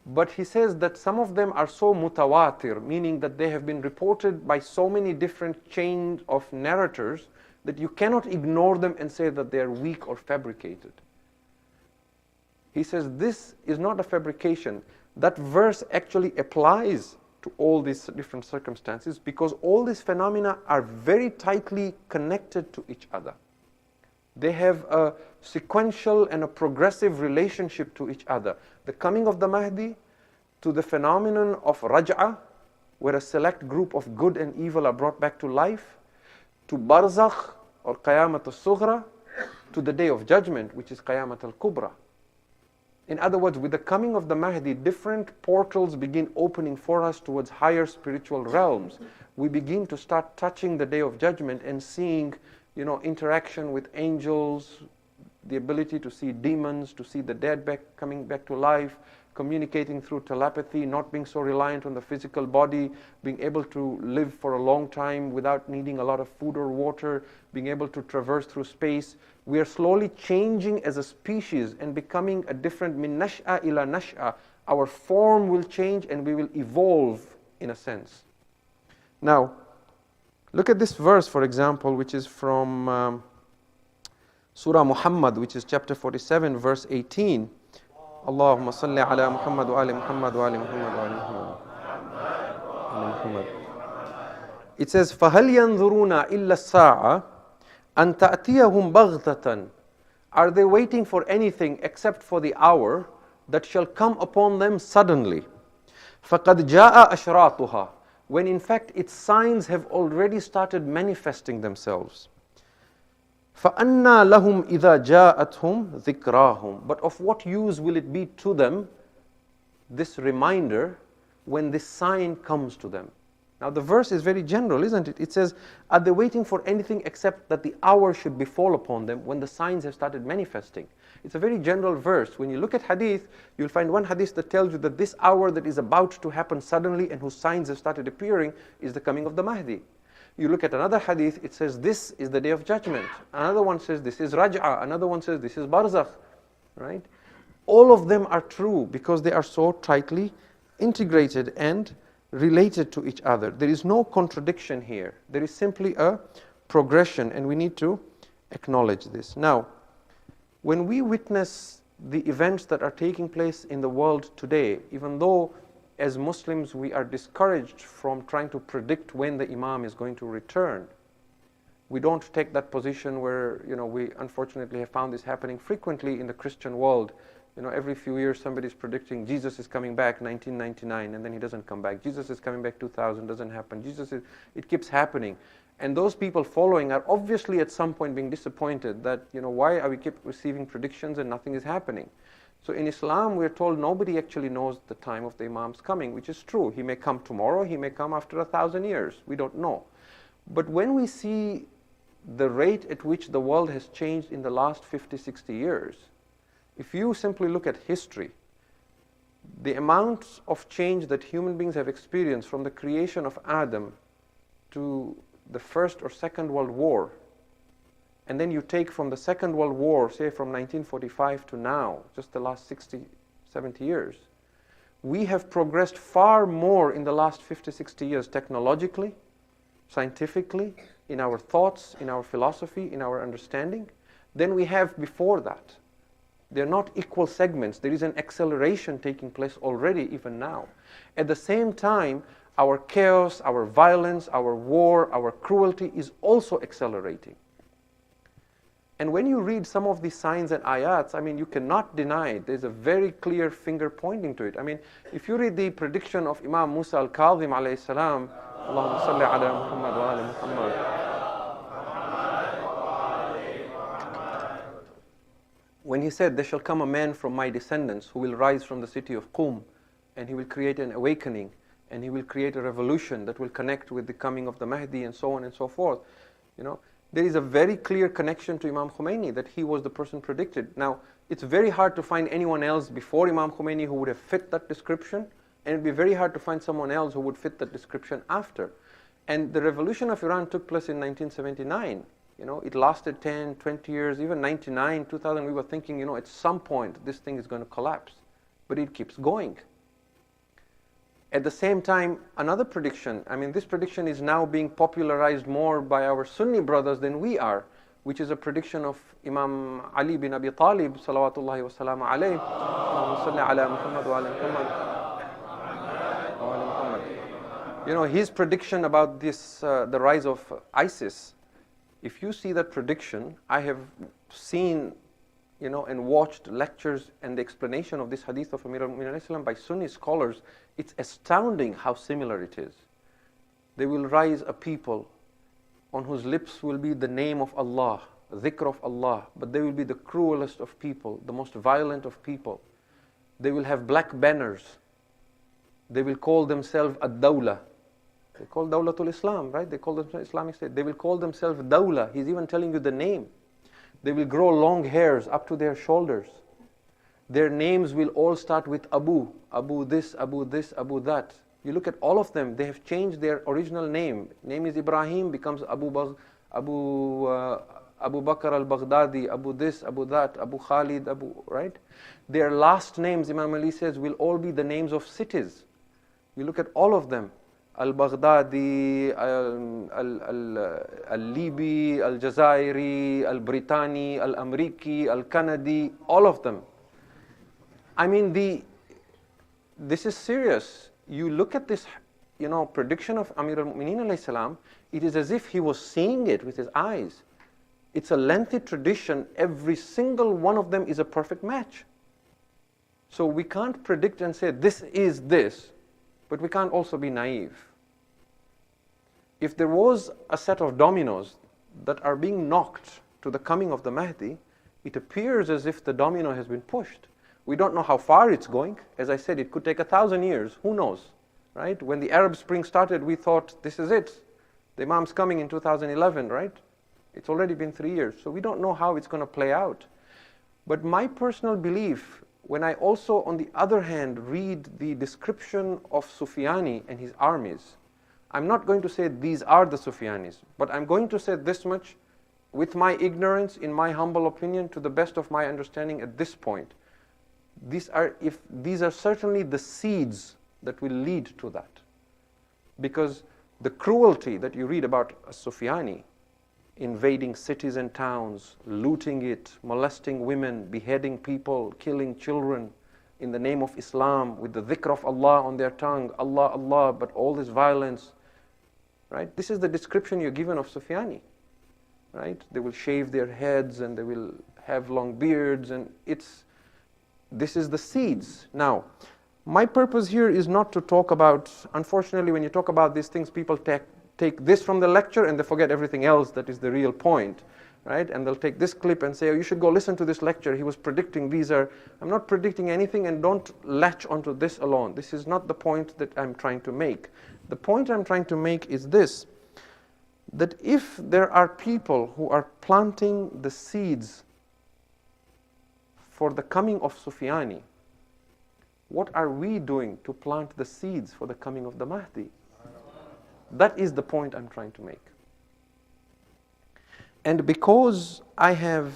But he says that some of them are so mutawatir, meaning that they have been reported by so many different chains of narrators that you cannot ignore them and say that they are weak or fabricated. He says this is not a fabrication. That verse actually applies to all these different circumstances, because all these phenomena are very tightly connected to each other. They have a sequential and a progressive relationship to each other. The coming of the Mahdi to the phenomenon of raj'ah, where a select group of good and evil are brought back to life, to barzakh or qayamat al-sughra, to the Day of Judgment, which is qayamat al-kubra. In other words, with the coming of the Mahdi, different portals begin opening for us towards higher spiritual realms. We begin to start touching the Day of Judgment and seeing, interaction with angels, the ability to see demons, to see the dead coming back to life, communicating through telepathy, not being so reliant on the physical body, being able to live for a long time without needing a lot of food or water, being able to traverse through space. We are slowly changing as a species and becoming a different min nash'a ila nash'a. Our form will change and we will evolve in a sense. Now, look at this verse, for example, which is from Surah Muhammad, which is chapter 47, verse 18. Allahumma salli ala Muhammad wa ali Muhammad wa ali Muhammad wa ali Muhammad. It says, فَهَلْ يَنْظُرُونَ إِلَّا السَّاعَةَ أَنْ تَأْتِيَهُمْ بَغْتَةً. Are they waiting for anything except for the hour that shall come upon them suddenly? فَقَدْ جَاءَ أَشْرَاطُهَا. When in fact its signs have already started manifesting themselves. فَأَنَّا لَهُمْ إِذَا جَاءَتْهُمْ ذِكْرَاهُمْ. But of what use will it be to them, this reminder, when this sign comes to them? Now the verse is very general, isn't it? It says, are they waiting for anything except that the hour should befall upon them when the signs have started manifesting? It's a very general verse. When you look at hadith, you'll find one hadith that tells you that this hour that is about to happen suddenly and whose signs have started appearing is the coming of the Mahdi. You look at another hadith, it says this is the Day of Judgment. Another one says this is raj'ah. Another one says this is barzakh. Right? All of them are true because they are so tightly integrated and related to each other. There is no contradiction here. There is simply a progression, and we need to acknowledge this. Now, When we witness the events that are taking place in the world today, even though as Muslims we are discouraged from trying to predict when the Imam is going to return, we don't take that position where, we unfortunately have found this happening frequently in the Christian world. Every few years somebody's predicting Jesus is coming back 1999 and then he doesn't come back. Jesus is coming back 2000, doesn't happen. It keeps happening. And those people following are obviously at some point being disappointed that, why are we keep receiving predictions and nothing is happening? So in Islam, we're told nobody actually knows the time of the Imam's coming, which is true. He may come tomorrow, he may come after 1,000 years. We don't know. But when we see the rate at which the world has changed in the last 50, 60 years, if you simply look at history, the amount of change that human beings have experienced from the creation of Adam to the First or Second World War, and then you take from the Second World War, say from 1945 to now, just the last 60, 70 years, we have progressed far more in the last 50, 60 years technologically, scientifically, in our thoughts, in our philosophy, in our understanding, than we have before that. They're not equal segments. There is an acceleration taking place already, even now. At the same time, our chaos, our violence, our war, our cruelty is also accelerating. And when you read some of these signs and ayats, you cannot deny it. There's a very clear finger pointing to it. If you read the prediction of Imam Musa al-Kadhim alayhi salam, Allahumma salli ala Muhammad wa ala Muhammad. When he said, there shall come a man from my descendants who will rise from the city of Qum, and he will create an awakening, and he will create a revolution that will connect with the coming of the Mahdi and so on and so forth. There is a very clear connection to Imam Khomeini that he was the person predicted. Now, it's very hard to find anyone else before Imam Khomeini who would have fit that description, and it'd be very hard to find someone else who would fit that description after. And the revolution of Iran took place in 1979. It lasted 10, 20 years, even 99, 2000, we were thinking, at some point this thing is going to collapse. But it keeps going. At the same time, another prediction, this prediction is now being popularized more by our Sunni brothers than we are, which is a prediction of Imam Ali bin Abi Talib, salawatullahi wa salamu alayhi. Allahumma salli ala Muhammad wa ala Muhammad. His prediction about this, the rise of ISIS, if you see that prediction, I have seen, and watched lectures and the explanation of this hadith of Amir al-Mu'minin by Sunni scholars. It's astounding how similar it is. They will rise a people on whose lips will be the name of Allah, dhikr of Allah, but they will be the cruelest of people, the most violent of people. They will have black banners. They will call themselves ad-dawla. They call Dawlatul Islam, right? They call themselves Islamic State. They will call themselves Dawla. He's even telling you the name. They will grow long hairs up to their shoulders. Their names will all start with Abu. Abu this, Abu this, Abu that. You look at all of them, they have changed their original name. Name is Ibrahim, becomes Abu Bakr al-Baghdadi, Abu this, Abu that, Abu Khalid, right? Their last names, Imam Ali says, will all be the names of cities. You look at all of them. Al-Baghdadi, Al-Libi, Al-Jazairi, Al-Brittani, Al-Amriki, Al-Kanadi, all of them. This is serious. You look at this, prediction of Amir al-Mu'minin alayhi salam, it is as if he was seeing it with his eyes. It's a lengthy tradition. Every single one of them is a perfect match. So we can't predict and say, this is this, but we can't also be naive. If there was a set of dominoes that are being knocked to the coming of the Mahdi, it appears as if the domino has been pushed. We don't know how far it's going. As I said, it could take 1,000 years. Who knows, right? When the Arab Spring started, we thought, this is it. The Imam's coming in 2011, right? It's already been 3 years. So we don't know how it's going to play out. But my personal belief, when I also, on the other hand, read the description of Sufyani and his armies, I'm not going to say these are the Sufyanis, but I'm going to say this much with my ignorance, in my humble opinion, to the best of my understanding at this point. These are certainly the seeds that will lead to that. Because the cruelty that you read about Sufyani invading cities and towns, looting it, molesting women, beheading people, killing children in the name of Islam, with the dhikr of Allah on their tongue, Allah, Allah, but all this violence, right? This is the description you're given of Sufyani, right? They will shave their heads and they will have long beards, and this is the seeds. Now, my purpose here is not to talk about, unfortunately, when you talk about these things, people take this from the lecture and they forget everything else that is the real point, right? And they'll take this clip and say, oh, you should go listen to this lecture. He was predicting I'm not predicting anything, and don't latch onto this alone. This is not the point that I'm trying to make. The point I'm trying to make is this, that if there are people who are planting the seeds for the coming of Sufyani, what are we doing to plant the seeds for the coming of the Mahdi? That is the point I'm trying to make. And because I have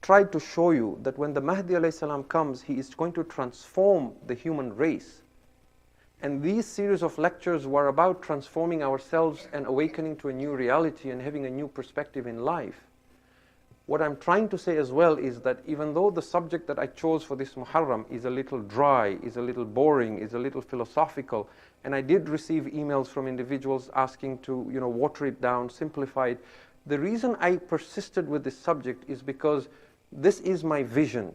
tried to show you that when the Mahdi alayhi salam comes, he is going to transform the human race. And these series of lectures were about transforming ourselves and awakening to a new reality and having a new perspective in life. What I'm trying to say as well is that even though the subject that I chose for this Muharram is a little dry, is a little boring, is a little philosophical, and I did receive emails from individuals asking to, water it down, simplify it. The reason I persisted with this subject is because this is my vision,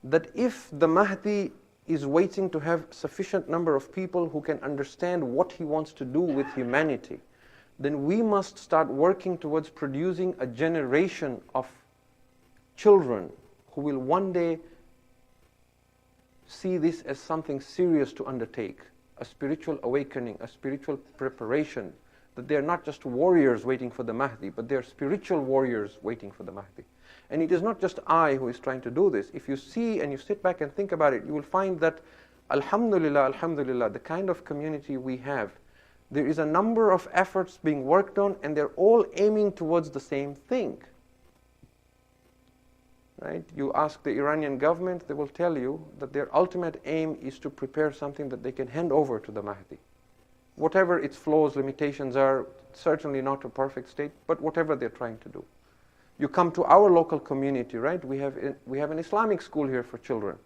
that if the Mahdi is waiting to have sufficient number of people who can understand what he wants to do with humanity, then we must start working towards producing a generation of children who will one day see this as something serious to undertake, a spiritual awakening, a spiritual preparation, that they are not just warriors waiting for the Mahdi, but they are spiritual warriors waiting for the Mahdi. And it is not just I who is trying to do this. If you see and you sit back and think about it, you will find that, alhamdulillah, alhamdulillah, the kind of community we have, there is a number of efforts being worked on, and they're all aiming towards the same thing. Right? You ask the Iranian government, they will tell you that their ultimate aim is to prepare something that they can hand over to the Mahdi. Whatever its flaws, limitations are, certainly not a perfect state, but whatever they're trying to do. You come to our local community, right? We have an Islamic school here for children.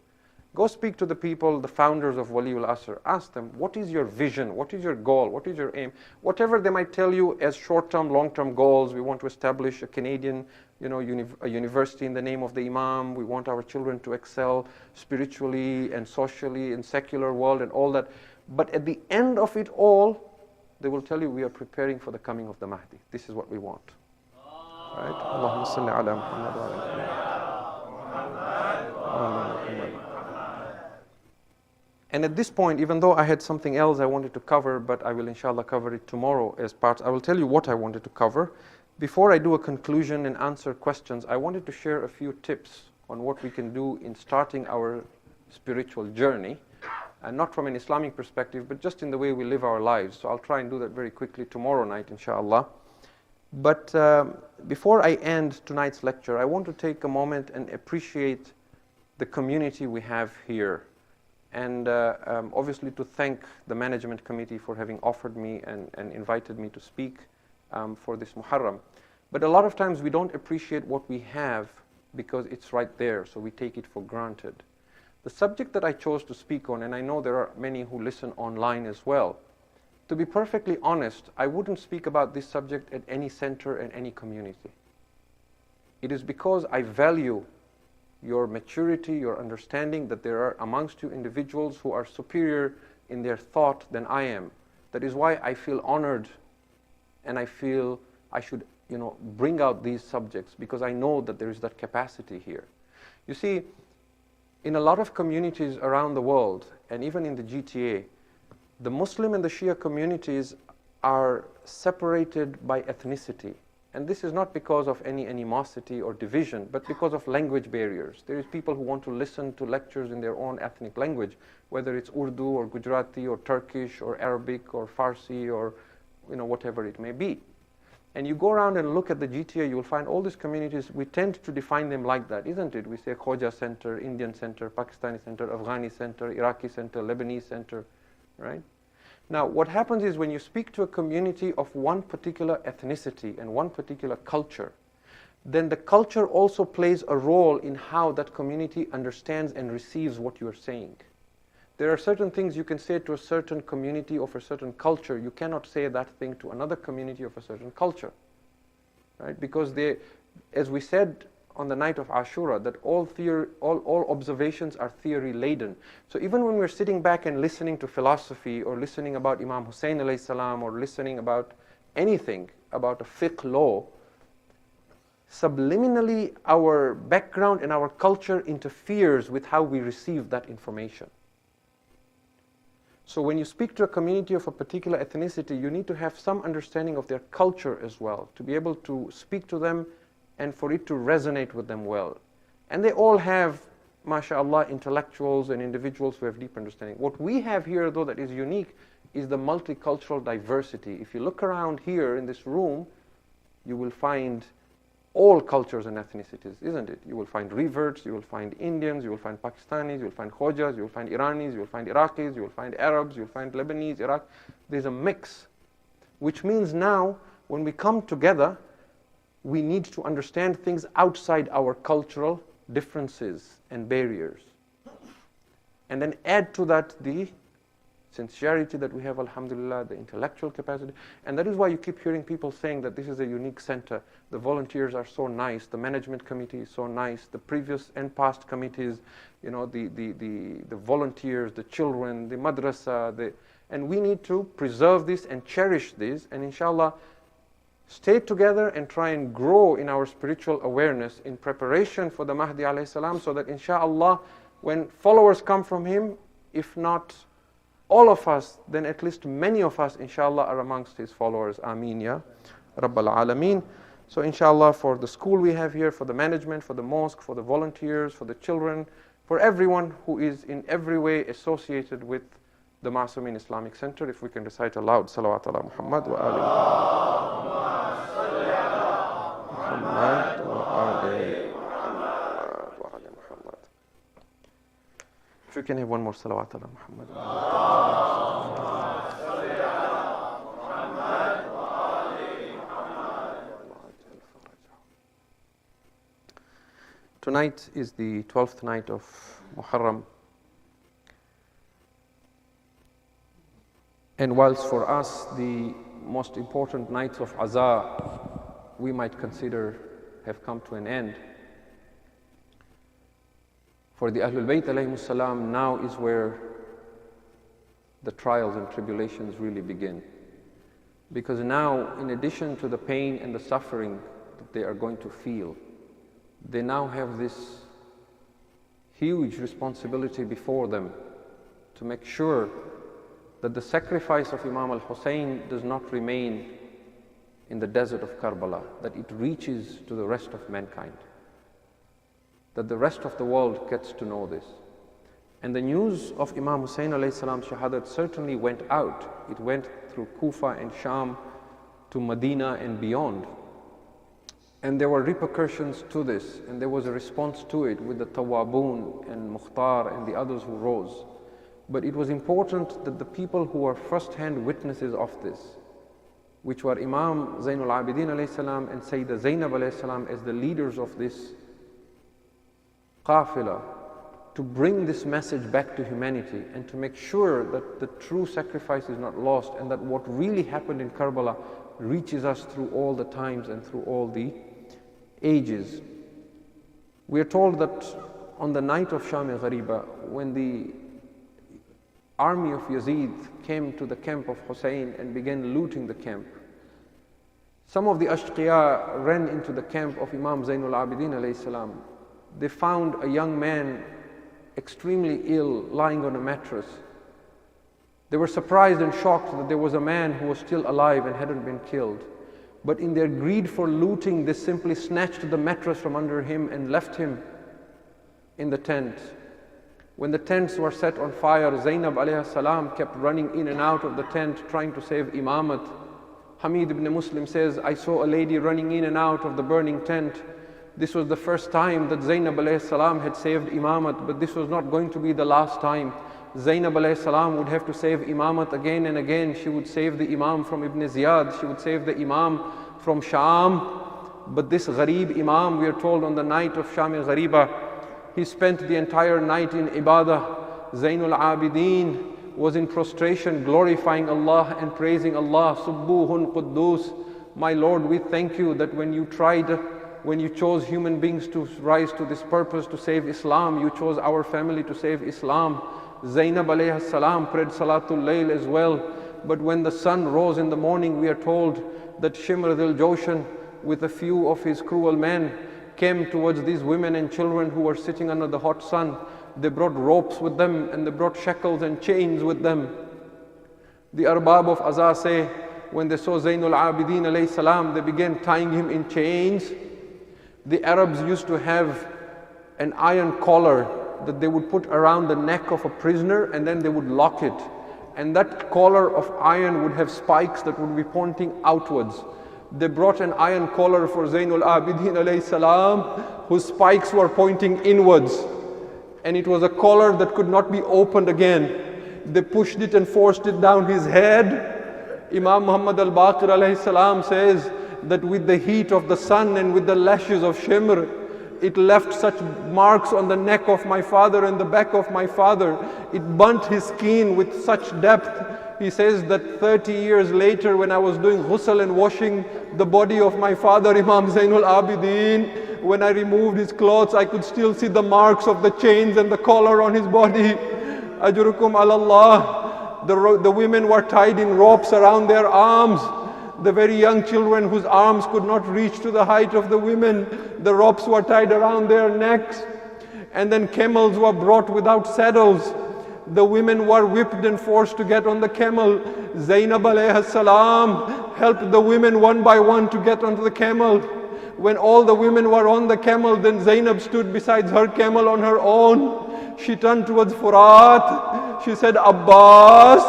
Go speak to the people, the founders of Wali al-Asr. Ask them, what is your vision? What is your goal? What is your aim? Whatever they might tell you as short-term, long-term goals. We want to establish a Canadian, a university in the name of the Imam. We want our children to excel spiritually and socially in secular world and all that. But at the end of it all, they will tell you, we are preparing for the coming of the Mahdi. This is what we want. Right? Allahumma salli ala Muhammad wa ala Muhammad. And at this point, even though I had something else I wanted to cover, but I will inshallah cover it tomorrow as part, I will tell you what I wanted to cover. Before I do a conclusion and answer questions, I wanted to share a few tips on what we can do in starting our spiritual journey, and not from an Islamic perspective, but just in the way we live our lives. So I'll try and do that very quickly tomorrow night, inshallah. But before I end tonight's lecture, I want to take a moment and appreciate the community we have here. And obviously to thank the management committee for having offered me and invited me to speak for this Muharram. But a lot of times we don't appreciate what we have because it's right there, so we take it for granted. The subject that I chose to speak on, and I know there are many who listen online as well, to be perfectly honest, I wouldn't speak about this subject at any center and any community. It is because I value your maturity, your understanding, that there are amongst you individuals who are superior in their thought than I am. That is why I feel honored, and I feel I should, bring out these subjects, because I know that there is that capacity here. You see, in a lot of communities around the world, and even in the GTA, the Muslim and the Shia communities are separated by ethnicity. And this is not because of any animosity or division, but because of language barriers. There is people who want to listen to lectures in their own ethnic language, whether it's Urdu or Gujarati or Turkish or Arabic or Farsi or whatever it may be. And you go around and look at the GTA, you will find all these communities, we tend to define them like that, isn't it? We say Khoja Center, Indian Center, Pakistani Center, Afghani Center, Iraqi Center, Lebanese Center, right? Now, what happens is when you speak to a community of one particular ethnicity and one particular culture, then the culture also plays a role in how that community understands and receives what you are saying. There are certain things you can say to a certain community of a certain culture. You cannot say that thing to another community of a certain culture, right? Because they, as we said on the night of Ashura, that all observations are theory laden. So even when we're sitting back and listening to philosophy or listening about Imam Hussein alayhi salam or listening about anything, about a fiqh law, subliminally our background and our culture interferes with how we receive that information. So when you speak to a community of a particular ethnicity, you need to have some understanding of their culture as well, to be able to speak to them and for it to resonate with them well. And they all have, mashallah, intellectuals and individuals who have deep understanding. What we have here, though, that is unique is the multicultural diversity. If you look around here in this room, you will find all cultures and ethnicities, isn't it? You will find reverts, you will find Indians, you will find Pakistanis, you will find Khojas, you will find Iranis, you will find Iraqis, you will find Arabs, you will find Lebanese, Iraq. There's a mix, which means now when we come together, we need to understand things outside our cultural differences and barriers. And then add to that the sincerity that we have, alhamdulillah, the intellectual capacity. And that is why you keep hearing people saying that this is a unique center. The volunteers are so nice, the management committee is so nice, the previous and past committees, you know, the volunteers, the children, the madrasa, and we need to preserve this and cherish this, and inshallah, stay together and try and grow in our spiritual awareness in preparation for the Mahdi alayhi salam, so that inshallah, when followers come from him, if not all of us, then at least many of us, inshallah, are amongst his followers. Ameen, ya Rabbal Alameen. So inshallah, for the school we have here, for the management, for the mosque, for the volunteers, for the children, for everyone who is in every way associated with the Masumin Islamic Center, if we can recite aloud, Salawat ala Muhammad wa ali Muhammad wa ali Muhammad. If we can have one more Salawat ala Muhammad. Tonight is the 12th night of Muharram. And whilst for us the most important nights of Aza we might consider have come to an end, for the Ahlul Bayt alayhimus salam, now is where the trials and tribulations really begin. Because now, in addition to the pain and the suffering that they are going to feel, they now have this huge responsibility before them to make sure that the sacrifice of Imam al-Hussein does not remain in the desert of Karbala, that it reaches to the rest of mankind, that the rest of the world gets to know this. And the news of Imam Hussein alayhi salam shahadat certainly went out. It went through Kufa and Sham to Medina and beyond. And there were repercussions to this, and there was a response to it with the Tawabun and Mukhtar and the others who rose. But it was important that the people who were first-hand witnesses of this, which were Imam Zainul Abidin alayhi salam and Sayyidah Zainab alayhi salam as the leaders of this qafila, to bring this message back to humanity and to make sure that the true sacrifice is not lost and that what really happened in Karbala reaches us through all the times and through all the ages. We are told that on the night of Sham-e Ghariba, when the army of Yazid came to the camp of Hussein and began looting the camp, some of the Ashqiya ran into the camp of Imam Zainul Abidin alayhi salam. They found a young man extremely ill, lying on a mattress. They were surprised and shocked that there was a man who was still alive and hadn't been killed. But in their greed for looting, they simply snatched the mattress from under him and left him in the tent. When the tents were set on fire, Zainab alayhi salam kept running in and out of the tent trying to save imamat. Hamid ibn Muslim says, I saw a lady running in and out of the burning tent. This was the first time that Zainab alayhi salam had saved imamat, but this was not going to be the last time. Zainab alayhi salam would have to save imamat again and again. She would save the imam from Ibn Ziyad, she would save the imam from Sham. But this Gharib imam, we are told on the night of Sham al-Ghariba, he spent the entire night in ibadah. Zainul Abidin was in prostration, glorifying Allah and praising Allah. Subbuhun Quddus. My Lord, we thank you that when you chose human beings to rise to this purpose to save Islam, you chose our family to save Islam. Zainab alayhi salam prayed Salatul Layl as well. But when the sun rose in the morning, we are told that Shimr al-Joshan, with a few of his cruel men, came towards these women and children who were sitting under the hot sun. They brought ropes with them and they brought shackles and chains with them. The Arbab of Azah say, when they saw Zainul Abidin alayhi salam, they began tying him in chains. The Arabs used to have an iron collar that they would put around the neck of a prisoner and then they would lock it. And that collar of iron would have spikes that would be pointing outwards. They brought an iron collar for Zainul Abidin alayhi salam, whose spikes were pointing inwards. And it was a collar that could not be opened again. They pushed it and forced it down his head. Imam Muhammad al-Baqir alayhi salam says that with the heat of the sun and with the lashes of Shimr, it left such marks on the neck of my father and the back of my father. It burnt his skin with such depth. He says that 30 years later, when I was doing ghusl and washing the body of my father, Imam Zainul Abidin, when I removed his clothes, I could still see the marks of the chains and the collar on his body. Ajrukum alallah. The women were tied in ropes around their arms. The very young children whose arms could not reach to the height of the women, the ropes were tied around their necks. And then camels were brought without saddles. The women were whipped and forced to get on the camel. Zainab alayhi salam helped the women one by one to get onto the camel. When all the women were on the camel, then Zainab stood beside her camel on her own. She turned towards Furat. She said, Abbas,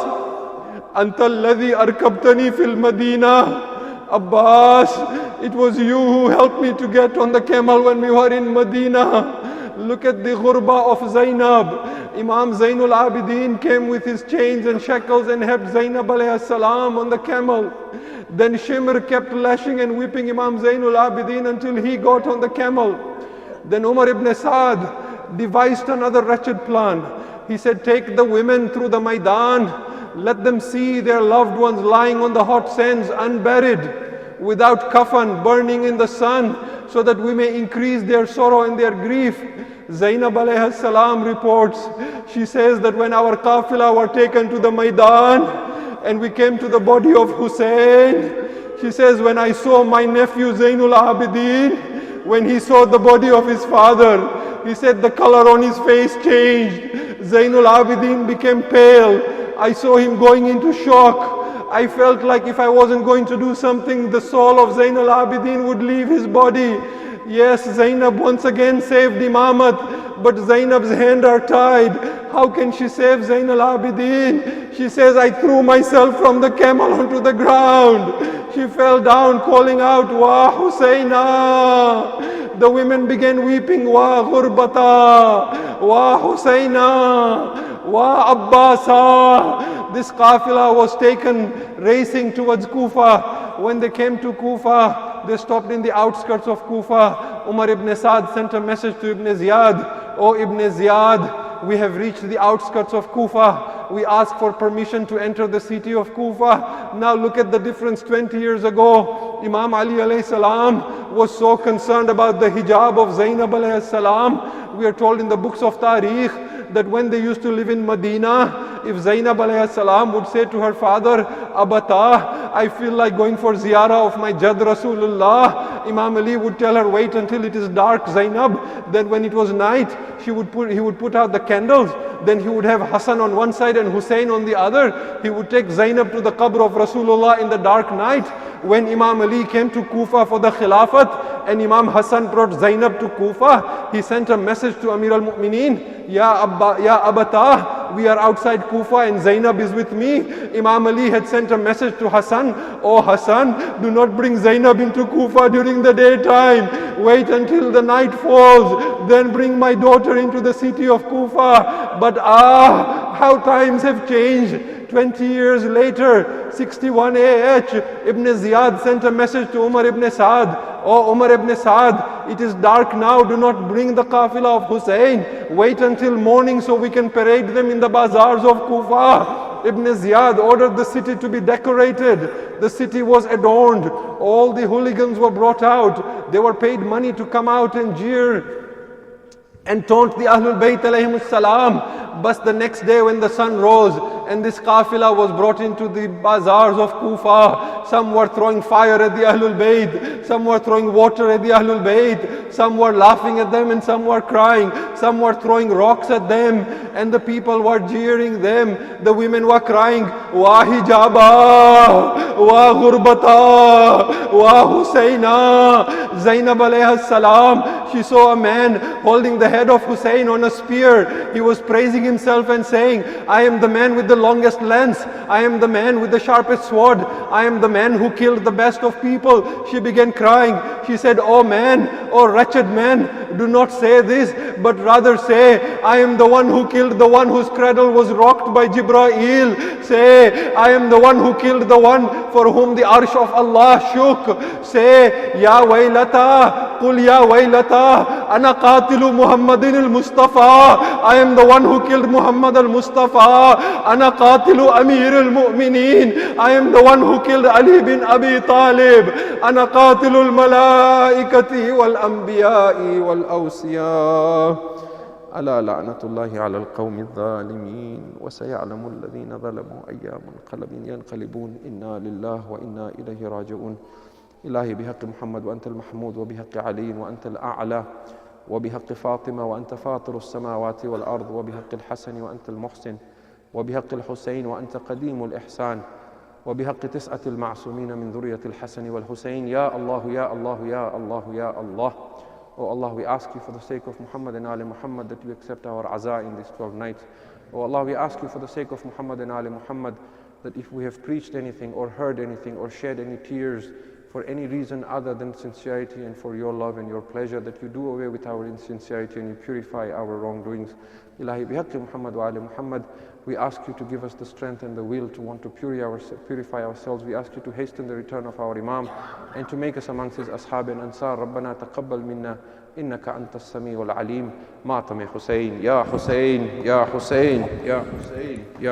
Anta alladhi arkabtani fil Madina. Abbas, it was you who helped me to get on the camel when we were in Medina. Look at the ghurba of Zainab. Imam Zainul Abidin came with his chains and shackles and helped Zainab alayhi salam on the camel. Then Shimr kept lashing and whipping Imam Zainul Abidin until he got on the camel. Then Umar ibn Saad devised another wretched plan. He said, take the women through the Maidan, let them see their loved ones lying on the hot sands unburied, without kafan, burning in the sun, so that we may increase their sorrow and their grief. Zainab alayhi salam reports, she says that when our qafilah were taken to the Maidan and we came to the body of Hussein, she says, when I saw my nephew Zainul Abidin, when he saw the body of his father, he said the color on his face changed. Zainul Abidin became pale. I saw him going into shock. I felt like if I wasn't going to do something, the soul of Zainul Abidin would leave his body. Yes, Zainab once again saved Imamat, but Zainab's hands are tied. How can she save Zainul Abidin? She says, I threw myself from the camel onto the ground. She fell down calling out, Wa Husayna. The women began weeping, Wa Ghurbata, Wa Husayna, Wa Abbasa. This qafilah was taken racing towards Kufa. When they came to Kufa, they stopped in the outskirts of Kufa. Umar ibn Saad sent a message to Ibn Ziyad. Oh Ibn Ziyad, we have reached the outskirts of Kufa. We ask for permission to enter the city of Kufa. Now look at the difference 20 years ago. Imam Ali alayhi salam was so concerned about the hijab of Zainab alayhi salam. We are told in the books of Tariq that when they used to live in Medina, if Zainab alayhi salam would say to her father, Abata, I feel like going for ziyarah of my Jad Rasulullah, Imam Ali would tell her, wait until it is dark, Zainab. Then when it was night, he would put out the candles. Then he would have Hassan on one side and Hussein on the other. He would take Zainab to the qabr of Rasulullah in the dark night. When Imam Ali came to Kufa for the Khilafat and Imam Hassan brought Zainab to Kufa, he sent a message to Amir al-Mu'mineen, Ya Abata, we are outside Kufa and Zainab is with me. Imam Ali had sent a message to Hassan, oh Hassan, do not bring Zainab into Kufa during the daytime. Wait until the night falls, then bring my daughter into the city of Kufa. But how times have changed. 20 years later, 61 AH, Ibn Ziyad sent a message to Umar ibn Saad. Oh Umar ibn Saad, it is dark now, do not bring the qafila of Hussein. Wait until morning so we can parade them in the bazaars of Kufa. Ibn Ziyad ordered the city to be decorated. The city was adorned. All the hooligans were brought out. They were paid money to come out and jeer and taunt the Ahlul Bayt alayhimus salam. But the next day when the sun rose and this qafila was brought into the bazaars of Kufa, some were throwing fire at the Ahlul Bayt, some were throwing water at the Ahlul Bayt, some were laughing at them and some were crying, some were throwing rocks at them, and the people were jeering them. The women were crying, Wa hijaba, wa ghurbata, wa Husaina. Zainab alayhi salam, she saw a man holding the head of Hussein on a spear. He was praising himself and saying, I am the man with the longest lance. I am the man with the sharpest sword. I am the man who killed the best of people. She began crying. She said, oh man, oh wretched man, do not say this, but rather say, I am the one who killed the one whose cradle was rocked by Jibreel. Say, I am the one who killed the one for whom the arsh of Allah shook. Say, Ya waylata, qul ya waylata, ana qatilu Muhammadin al-Mustafa. I am the one who killed Muhammad al-Mustafa. Ana qatilu Amir al-Mu'mineen. I am the one who killed Ali bin Abi Talib. Ana qatilu al-malaikati wal-anbiya'i wal-awsiya. ألا لعنة الله على القوم الظالمين وسيعلم الذين ظلموا أي منقلب ينقلبون إنا لله وإنا إليه راجعون. إلهي بحق محمد وأنت المحمود وبحق علي وأنت الأعلى وبحق فاطمة وأنت فاطر السماوات والأرض وبحق الحسن وأنت المحسن وبحق الحسين وأنت قديم الإحسان وبحق 9 المعصومين من ذرية الحسن والحسين. يا الله يا الله يا الله يا الله. Oh Allah, we ask you for the sake of Muhammad and Ali Muhammad that you accept our azaa in these 12 nights. Oh Allah, we ask you for the sake of Muhammad and Ali Muhammad that if we have preached anything or heard anything or shed any tears for any reason other than sincerity and for your love and your pleasure, that you do away with our insincerity and you purify our wrongdoings. Ilahi bihaqqi Muhammad wa Ali Muhammad, we ask you to give us the strength and the will to want to purify ourselves. We ask you to hasten the return of our Imam and to make us amongst his ashab and ansar. Rabbana taqabbal minna innaka anta as-sami'ul alim. Matam ya Hussein, ya Hussein, ya Hussein, ya Hussein, ya